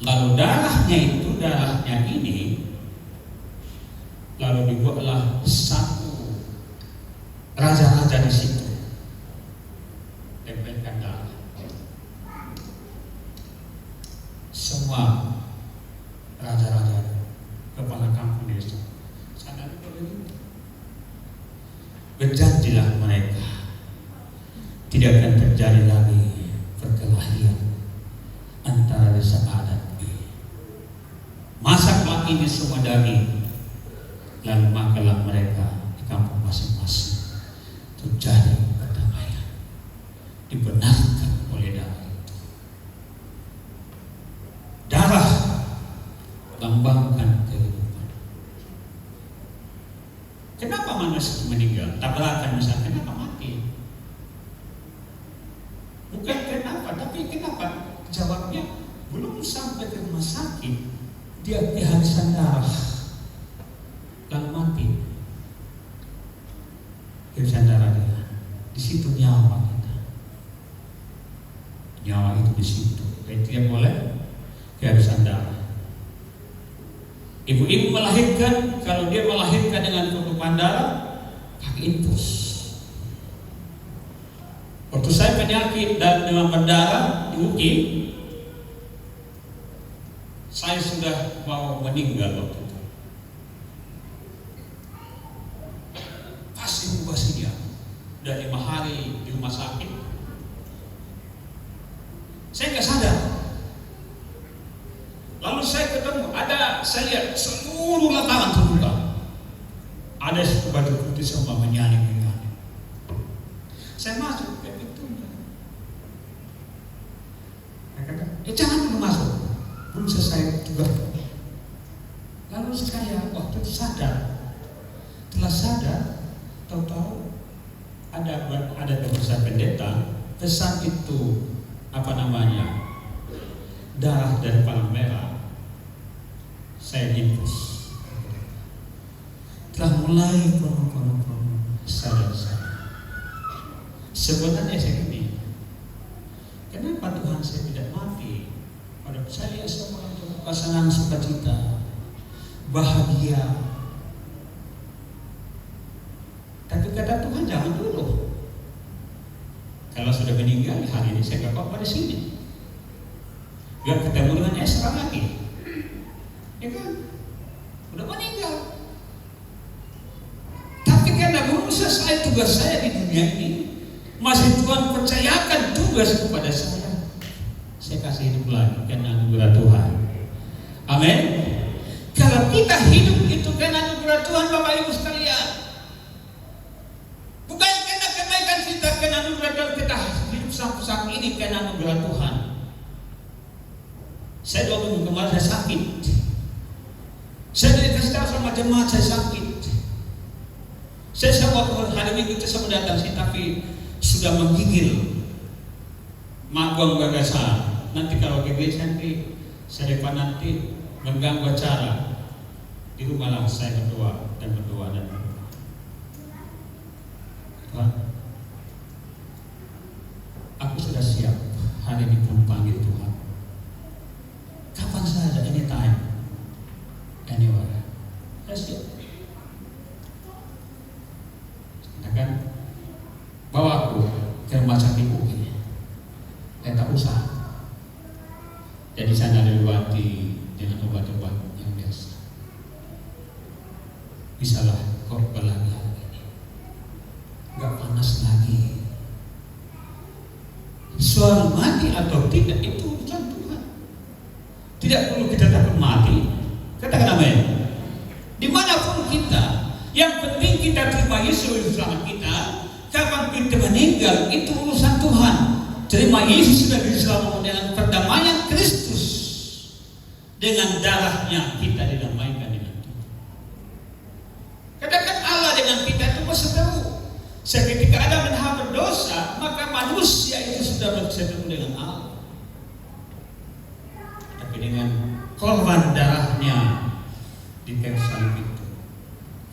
Lalu darahnya ini lalu dibuatlah satu raja-raja di situ, tempelkan darah. Semua raja-raja kepala kampung desa sadar begitu. Berjanjilah mereka tidak akan terjadi lagi perkelahian antara desa A dan B. Masaklah ini semua daging, lalu makanlah mereka di kampung masing-masing. Terjadi perdamaian, dibenarkan oleh darah itu. Darah lambangkan kehidupan. Kenapa manusia meninggal? Tabrakan misalnya, kenapa mati? Bukan kenapa, tapi kenapa? Jawabnya belum sampai ke rumah sakit, dia kehabisan darah, lalu mati. Kehabisan darah dia, di situ nyawa kita. Nyawa itu di situ. Dia boleh kehabisan darah. Ibu-ibu melahirkan, kalau dia melahirkan dengan tutupan darah, pakai infus. Waktu saya penyakit dan demam berdarah di UGI, saya sudah mau meninggal waktu itu. Pas inkubasinya, udah 5 hari di rumah sakit, saya nggak sadar. Lalu saya ketemu, saya lihat seluruh lapangan terbuka, ada satu baju putih sama menyaling. Saya masuk ke pintunya. Saya kata, jangan dulu masuk, belum selesai tugas. Lalu saya waktu itu sadar, telah sadar, tahu-tahu ada pesan pendeta, pesan itu darah dari palang merah, saya infus. Telah mulai konon sadar saya. Sebenarnya saya ini, kenapa Tuhan saya tidak mati? Pada saya semua untuk senang, sukacita, bahagia. Tapi kata Tuhan jangan dulu. Kalau sudah meninggal, hari ini saya gak apa-apa di sini. Gak ketemu dengan Esra lagi. Ya kan? Udah meninggal. Tapi karena belum selesai tugas saya di dunia ini, masih Tuhan percayakan tugas kepada saya. Saya kasih hidup lagi karena anugerah Tuhan. Amin. Kalau kita hidup itu karena anugerah Tuhan, Bapak Ibu sekalian, bukan karena kebaikan kita, karena anugerah Tuhan kita hidup sampai saat ini karena anugerah Tuhan. Saya 2 minggu kemarin saya sakit. Saya dikasih tahu sama jemaat saya sakit. Saya waktu hari Minggu itu saya datang sih, tapi sudah menggigil, buang gagasan. Nanti kalau gigil nanti saya depan nanti mengganggu acara. Di rumah lah saya berdoa dan Tuhan, aku sudah siap hari ini pun panggil Tuhan. Kapan saja, anytime, anywhere. Saya siap. Kan bawa aku ke rumah sakit UI. Saya tak usah. Jadi sana dilewati dengan obat-obat yang biasa. Bisalah kok lagi hari ini. Gak panas lagi. Soal mati atau tidak itu urusan Tuhan. Tidak perlu kita takut mati. Katakan amin. Dimanapun kita, yang penting kita terima Yesus bersama kita. Kapan kita meninggal itu urusan Tuhan. Terima Yesus sudah diselamatkan dengan perdamaian Kristus. Dengan darahnya kita didamaikan dengan Tuhan. Katakan Allah dengan kita itu berseteru. Seketika Adam dan Hawa berdosa, maka manusia itu sudah berseteru dengan Allah. Tapi dengan korban darahnya di kayu salib itu,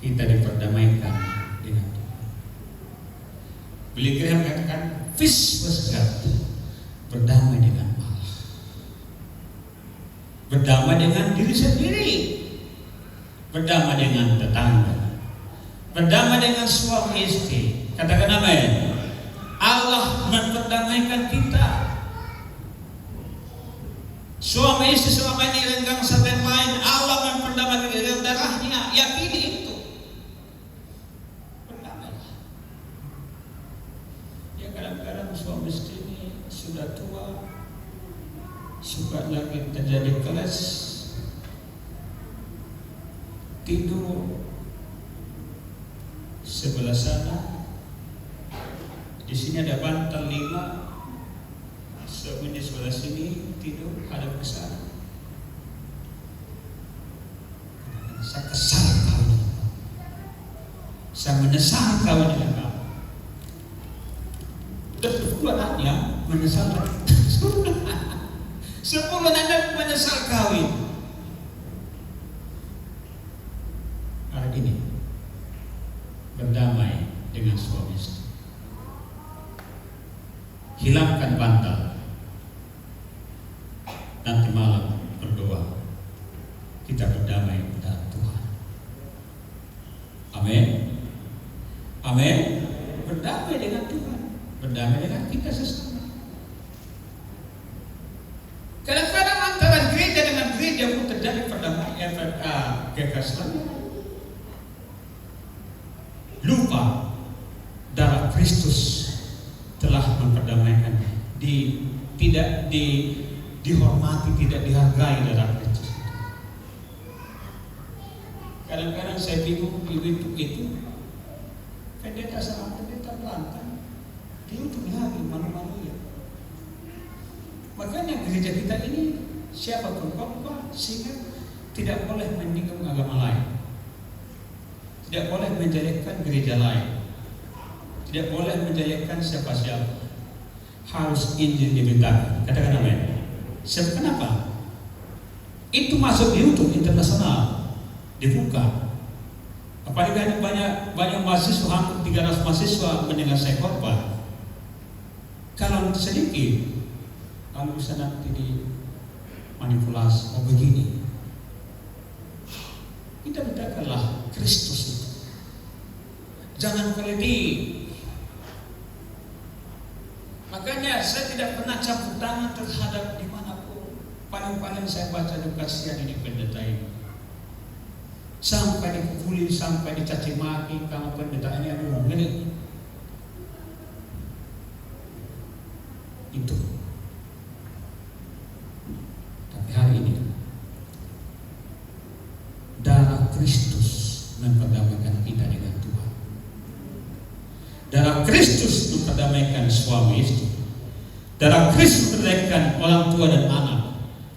kita diperdamaikan dengan Tuhan. Billy Graham katakan, peace was God, berdamai dengan Allah, berdamai dengan diri sendiri, berdamai dengan tetangga, berdamai dengan suami istri. Katakan amin. Allah memperdamaikan kita. Suami istri selama ini renggang satu yang lain, Allah memperdamaikan dengan darahnya. Yakini itu. Berdamailah. Ya kadang-kadang suami istri ini sudah tua, suka lagi terjadi kelas, tidur sebelah sana. Di sini ada bantal 5, suami di sebelah sini tidur hadap ke sana. Saya kesal kau ini. Saya menyesal kau dengan kamu. Dan 10 anaknya menyesal. 10 anak menyesal kawin. Hari ini berdamai dengan suami istri. Hilangkan bantal. Nanti malam berdoa. Kita berdamai dengan Tuhan. Amin. Amin. Berdamai dengan Tuhan. Berdamai dengan kita sesama. Kadang-kadang antara gereja dengan gereja pun terjadi perdamaian, kekerasan. Lupa darah Kristus telah memperdamaikan, tidak dihormati, tidak dihargai darah Kristus. Kadang-kadang saya bingung ibu itu pendeta sama pendeta belantang diutuk lagi malu-malu ya. Makanya gereja kita ini siapapun khotbah sehingga tidak boleh menyinggung agama lain, tidak boleh menjelekkan gereja lain, tidak boleh menjelekkan siapa-siapa. Harus Injil diberitakan. Katakan amin. Kenapa? Itu masuk di YouTube internasional, dibuka. Apalagi banyak mahasiswa, hampir 300 mahasiswa mendengar saya khotbah. Kalau sedikit, kalau bisa nanti dimanipulasi. Oh begini. Kita beritakanlah Kristus itu. Jangan keliti. tidak pernah campur tangan terhadap dimanapun. Paling-paling saya baca di kasihan ini pendeta ini. Sampai dipukuli, sampai dicaci maki, kamu pendeta ini aduh ngeri. Itu. Tapi hari ini darah Kristus memperdamaikan kita dengan Tuhan. Darah Kristus memperdamaikan suami istri. Darah Kristus memperdamaikan orang tua dan anak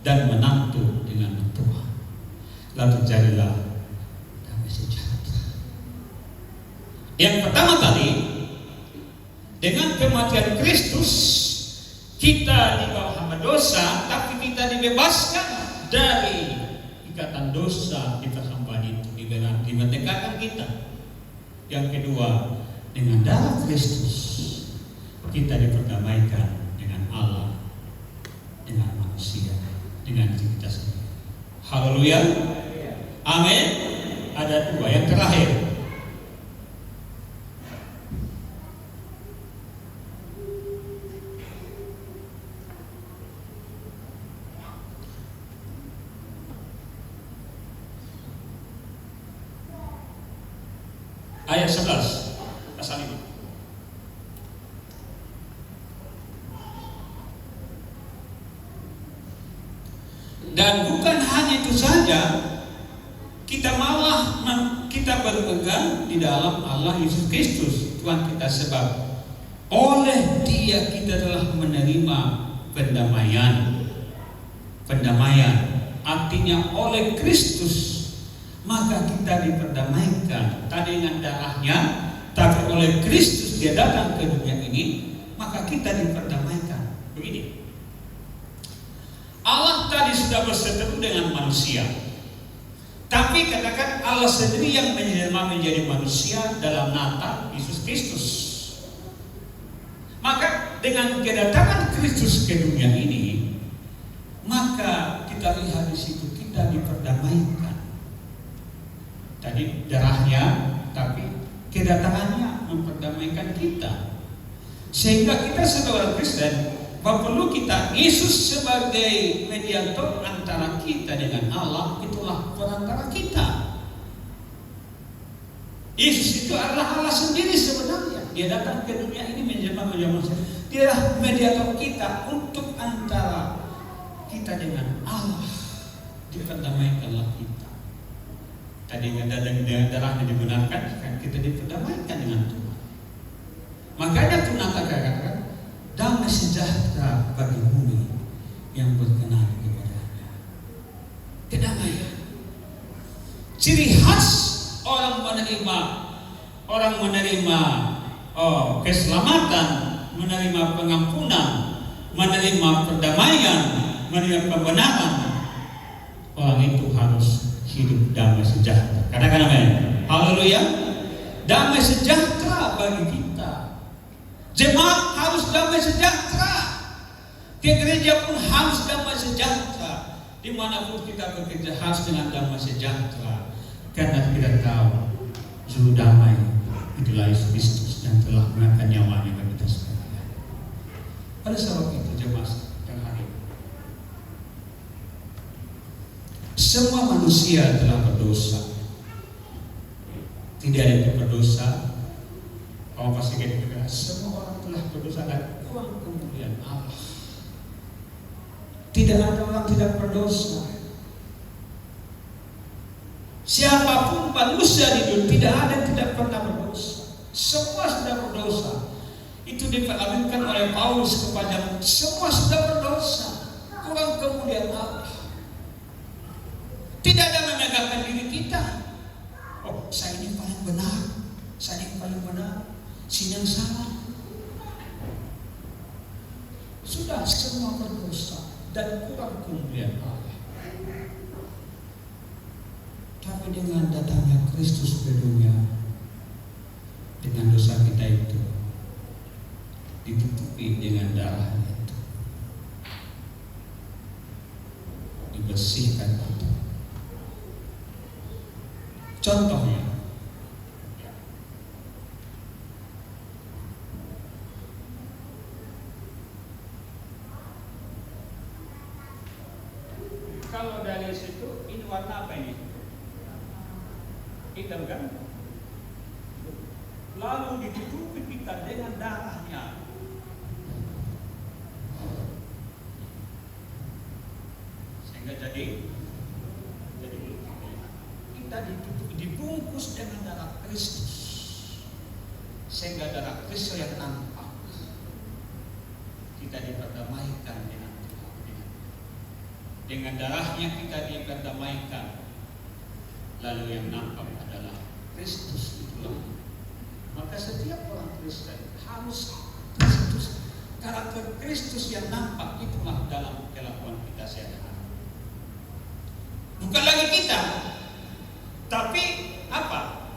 dan menantu dengan Tuhan. Lalu terjadilah damai sejahtera. Yang pertama tadi, dengan kematian Kristus kita di bawah hamba dosa, tapi kita dibebaskan dari ikatan dosa kita hamba itu, dimerdekakan kita. Yang kedua, dengan darah Kristus kita diperdamaikan dengan Allah, dengan manusia, dengan diri kita sendiri. Haleluya. Amin. Ada dua. Yang terakhir, ayat 11 pasal ini. Dan bukan hanya itu saja, kita malah kita berpegang di dalam Allah Yesus Kristus Tuhan kita, sebab oleh Dia kita telah menerima pendamaian. Pendamaian artinya oleh Kristus maka kita diperdamaikan, tadi dengan darahnya, tapi oleh Kristus Dia datang ke dunia ini, maka kita diperdamaikan. Begini, Allah tadi sudah berseteru dengan manusia, tapi katakan Allah sendiri yang menjadi manusia dalam Natal Yesus Kristus. Maka dengan kedatangan Kristus ke dunia ini, maka kita lihat di situ kita diperdamaikan. Tadi darahnya, tapi kedatangannya memperdamaikan kita. Sehingga kita sebagai Kristen perlu kita Yesus sebagai mediator antara kita dengan Allah, itulah perantara kita. Yesus itu adalah Allah sendiri sebenarnya. Dia datang ke dunia ini menjadi manusia. Dia adalah mediator kita untuk antara kita dengan Allah. Diperdamaikanlah kita. Tadi dengan darahnya dibenarkan, kita diperdamaikan dengan Tuhan. Makanya Tuhan katakan damai sejahtera bagi bumi yang berkenan kepadanya. Kedamaian. Ciri khas orang menerima keselamatan, menerima pengampunan, menerima perdamaian, menerima pembenaran. Orang itu harus hidup damai sejahtera. Katakan amin. Haleluya. Damai sejahtera bagi kita. Jemaat harus damai sejahtera. Ke gereja pun harus damai sejahtera. Dimanapun kita bekerja harus dengan damai sejahtera. Karena kita tahu juru damai itulah Yesus Kristus yang telah mengangkat nyawanya bagi kita sekalian. Pada sebab itu jemaat yang hadir, semua manusia telah berdosa. Tidak ada yang berdosa. Kamu pasti kira semua orang telah berdosa dan kurang kemuliaan Allah. Tidak ada orang tidak berdosa. Siapapun manusia di dunia tidak ada yang tidak pernah berdosa. Semua sudah berdosa. Itu diperhatikan oleh Paulus kepada semua sudah berdosa. Kurang kemuliaan Allah. Tidak ada menegakkan diri kita. Oh, saya ini paling benar. Saya ini paling benar. Si yang salah. Sudah semua berdosa dan kurang kemuliaan Allah. Tapi dengan datangnya Kristus ke dunia, dengan dosa kita itu ditutupi dengan darahnya itu, dibersihkan itu. Contohnya, warna apa ini? Hitam kan? Lalu ditutupi kita dengan darahnya. Sehingga jadi kita dibungkus dengan darah Kristus. Sehingga darah Kristus yang nampak. Kita diperdamaikan dengan Tuhan. Dengan darahnya kita diperdamaikan. Lalu yang nampak adalah Kristus itulah. Maka setiap orang Kristen harus Kristus, karakter Kristus yang nampak itulah dalam kelakuan kita sehari-hari. Bukan lagi kita, tapi apa?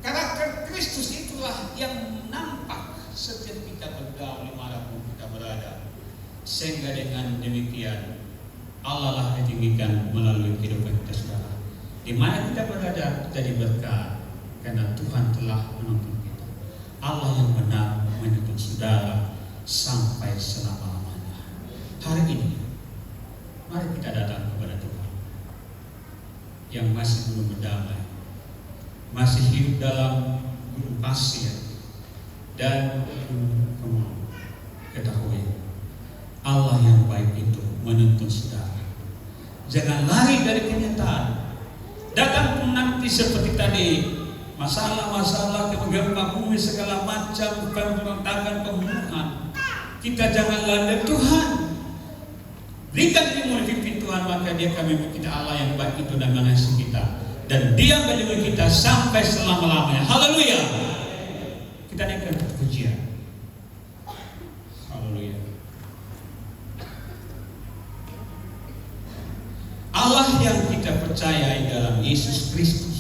Karakter Kristus itulah yang nampak setiap kita bergaul dimanapun kita berada. Sehingga dengan demikian Allah lah ditinggikan melalui kehidupan kita saudara. Di mana kita berada kita diberkati karena Tuhan telah menuntun kita. Allah yang benar menuntun saudara sampai selama-lamanya. Hari ini mari kita datang kepada Tuhan yang masih belum berdamai, masih hidup dalam gunung pasir dan ketahui Allah yang baik itu menuntun saudara. Jangan lari dari kenyataan. Datang pun nanti seperti tadi, masalah-masalah, gempa bumi segala macam, pemberontakan, pembunuhan. Kita jangan lari dari Tuhan. Berikan ilmu pimpin Tuhan, maka Dia akan membuat kita Allah yang baik itu dan mengasihi kita. Dan Dia melindungi kita sampai selama-lamanya. Haleluya. Kita naikkan pujian. Haleluya. Allah yang kita percayai dalam Yesus Kristus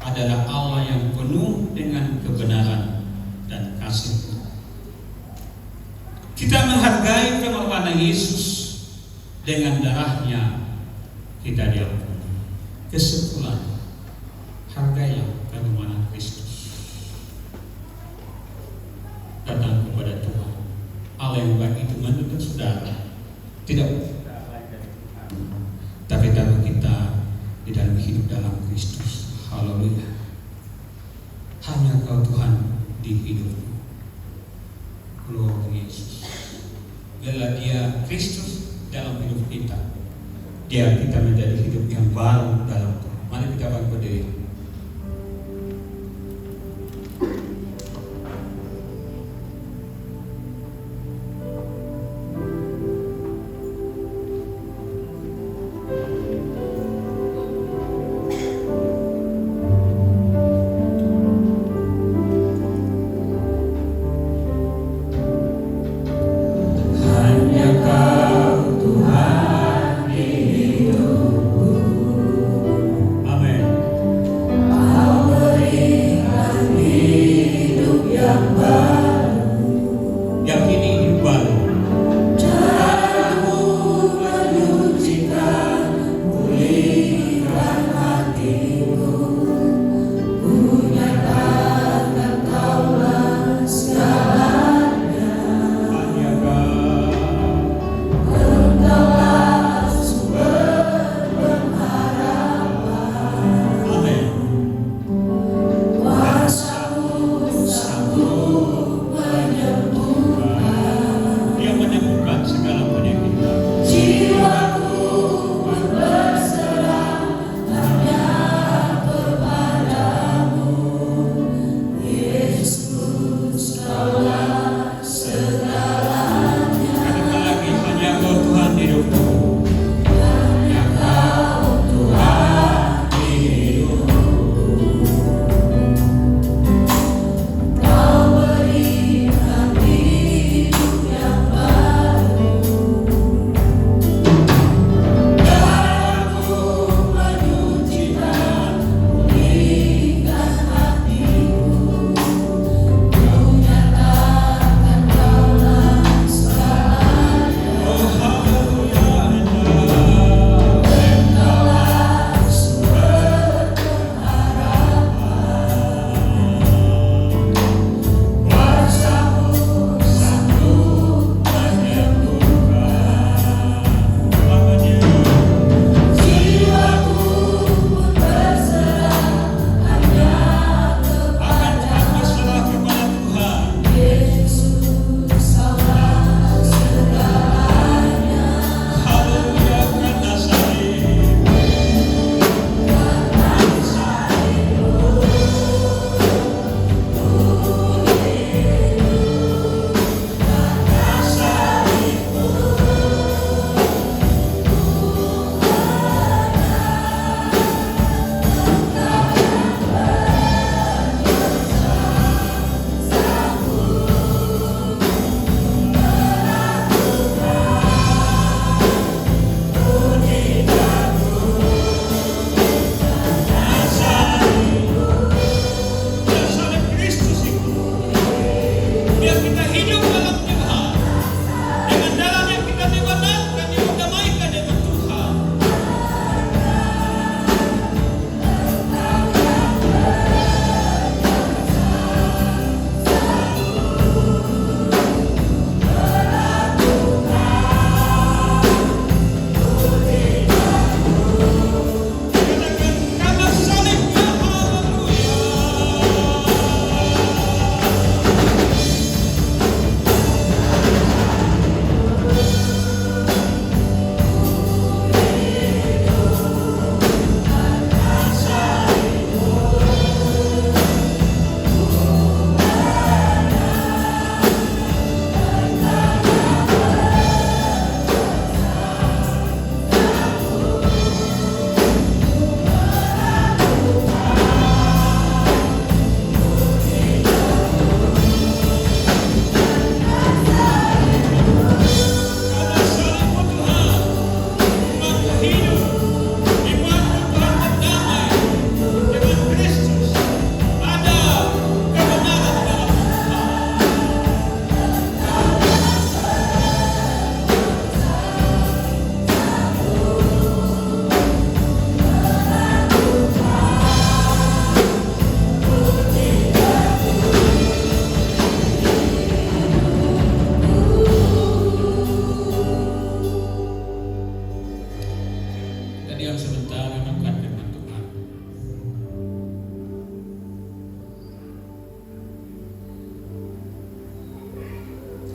adalah Allah yang penuh dengan kebenaran dan kasih. Kita menghargai pengorbanan Yesus, dengan darahnya kita diampuni. Kesimpulan, hargailah pengorbanan Kristus. Datang kepada Tuhan. Allah yang baik itu menuntun saudara. Tidak tapi kalau kita di dalam hidup dalam Kristus, haleluya. Hanya Kau Tuhan di hidupku. Glory Yesus. Bila Dia Kristus dalam hidup kita, Dia kita menjadi hidup yang baru dalam Tuhan. Mari kita bangkit berdiri.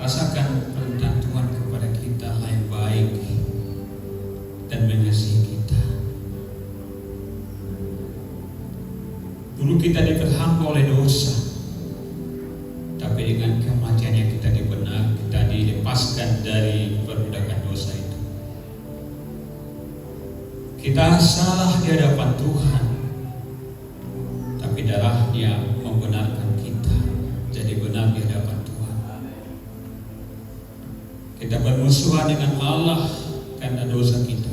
Rasakan perintah Tuhan kepada kita yang baik dan mengasihi kita. Dulu kita diperhamba oleh dosa, tapi dengan kematiannya kita dilepaskan dari perbudakan dosa itu. Kita salah di hadapan Tuhan, tapi darahnya membenarkan kita jadi benar di hadapan Tuhan. Kita bermusuhan dengan Allah karena dosa kita,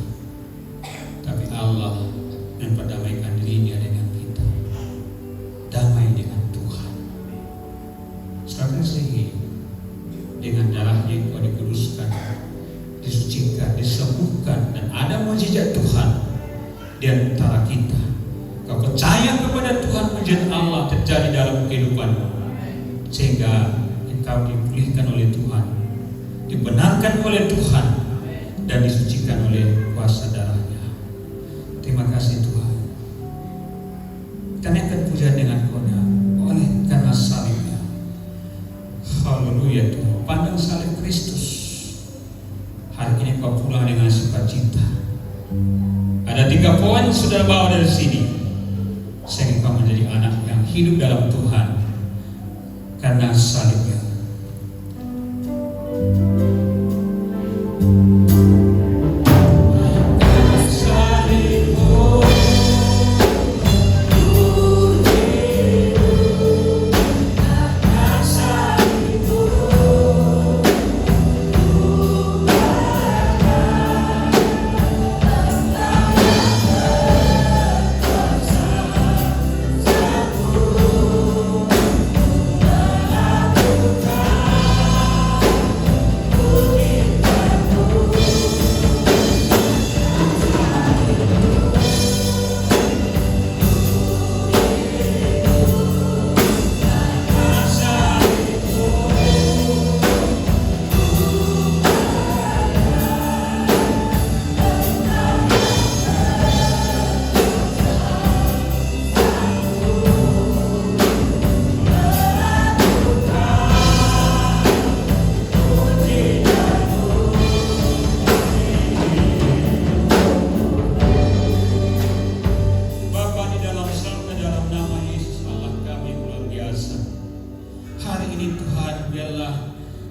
tapi Allah memperdamaikan dirinya dengan kita. Damai dengan Tuhan. Sekarang sehingga dengan darahnya kau dikuduskan, disucikan, disembuhkan, dan ada mujizat Tuhan di antara kita. Kau percaya kepada Tuhan, mujizat Allah terjadi dalam kehidupanmu, sehingga engkau dipulihkan oleh Tuhan, dibenarkan oleh Tuhan, dan disucikan oleh kuasa darahnya. Terima kasih Tuhan. Kita naikkan pujian dengan Kau-Nya oleh karena salibnya. Haleluya Tuhan. Pandang salib Kristus. Hari ini kau pulang dengan sukacita. Ada 3 poin sudah bawa dari sini, sehingga kau menjadi anak yang hidup dalam Tuhan karena salibnya.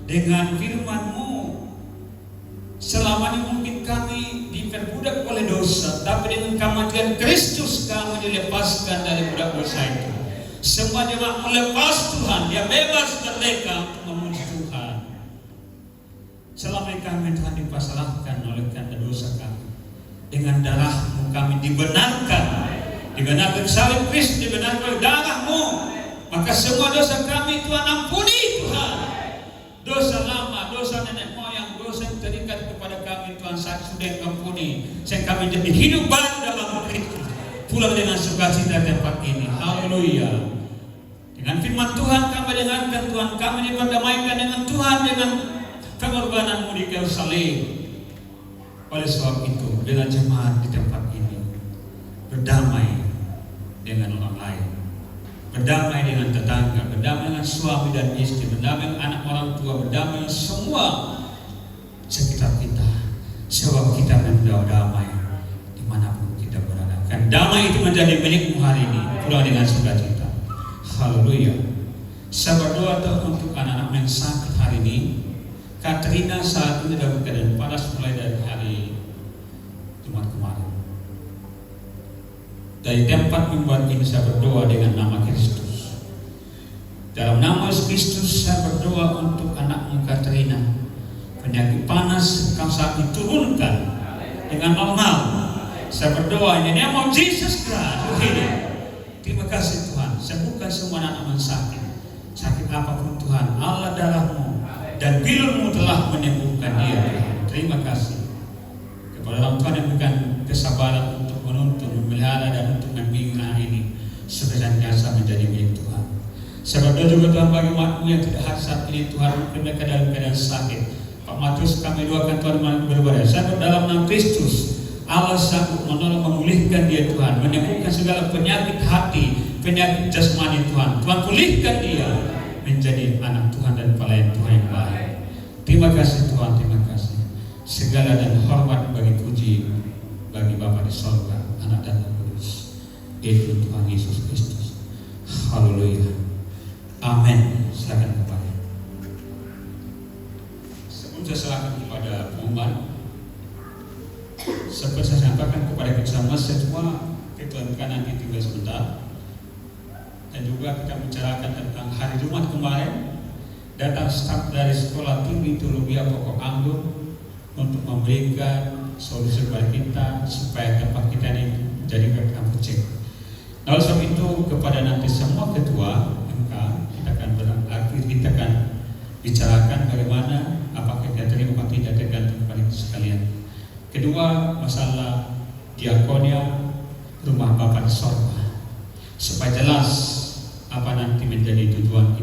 Dengan firman-Mu, selama ini mungkin kami diperbudak oleh dosa, tapi dengan kematian Kristus kami dilepaskan dari budak dosa itu. Semua dia melepas Tuhan, dia bebas merdeka untuk memuji Tuhan. Selama ini kami Tuhan dipasrahkan oleh karena dosa kami, dengan darah-Mu kami dibenarkan, dibenarkan salib Kristus, dibenarkan oleh darah-Mu. Maka semua dosa kami Tuhan ampuni Tuhan. Dosa lama, dosa nenek moyang, dosa yang terikat kepada kami Tuhan saat sudah ampuni, sehingga kami jadi hidup baru dalam Kristus. Pulang dengan sukacita tempat ini. Haleluya. Dengan firman Tuhan kami dengarkan Tuhan, kami diperdamaikan dengan Tuhan dengan pengorbanan-Mu di kayu salib. Oleh sebab itu, dengan jemaat di tempat ini berdamai dengan orang lain, berdamai dengan tetangga, berdamai dengan suami dan istri, berdamai dengan anak orang tua, berdamai dengan semua sekitar kita. Sebab kita membawa damai dimanapun kita berada. Dan damai itu menjadi milik-Mu hari ini. Pulang dengan sukacita. Haleluya. Saya berdoa untuk anak-anak yang sakit hari ini. Katrina saat ini dalam keadaan panas mulai dari hari Jumat kemarin. Dari tempat membuat ini saya berdoa dengan nama Kristus. Dalam nama Kristus saya berdoa untuk anak-Mu Katrina. Penyakit panas kau saat diturunkan dengan normal. Saya berdoa ini nama Yesus Kristus. Terima kasih Tuhan. Sembuhkan semua anak-anak sakit. Sakit apapun Tuhan, Allah darah-Mu dan bilur-Mu telah menyembuhkan dia Tuhan. Terima kasih kepada orang Tuhan yang memberikan kesabaran untuk menuntun, memelihara dan untuk membimbing anak ini senantiasa menjadi milik Tuhan. Saya berdoa juga Tuhan bagi umat-Mu yang tidak hadir saat ini Tuhan, mungkin mereka dalam keadaan sakit. Pak Matius kami doakan Tuhan berbahaya. Saya dalam nama Kristus Allah sanggup menolong memulihkan dia Tuhan, menyembuhkan segala penyakit hati, penyakit jasmani Tuhan. Tuhan pulihkan dia menjadi anak Tuhan dan pelayan Tuhan yang baik. Terima kasih Tuhan, terima kasih. Segala dan hormat bagi puji bagi Bapa di sorga, Anak dan Roh Kudus. Itu Tuhan Yesus Kristus. Haleluya. Amin. Silakan kembali. Sebelum saya serahkan kepada pengumuman, seperti saya sampaikan kepada kita semua, kita nanti tinggal sebentar. Dan juga kita bicarakan tentang hari Jumat kemarin, datang staf dari Sekolah Tinggi Teologi Pokok Anggun untuk memberikan solusi kepada kita supaya tempat kita ini menjadi kampus cek. Nah, oleh sebab itu kepada nanti semua ketua MK kita akan bicarakan bagaimana apakah kita terima atau tidak tergantung kepada kita sekalian. Kedua, masalah diakonia rumah Bapa di sorga, supaya jelas apa nanti menjadi tujuan kita.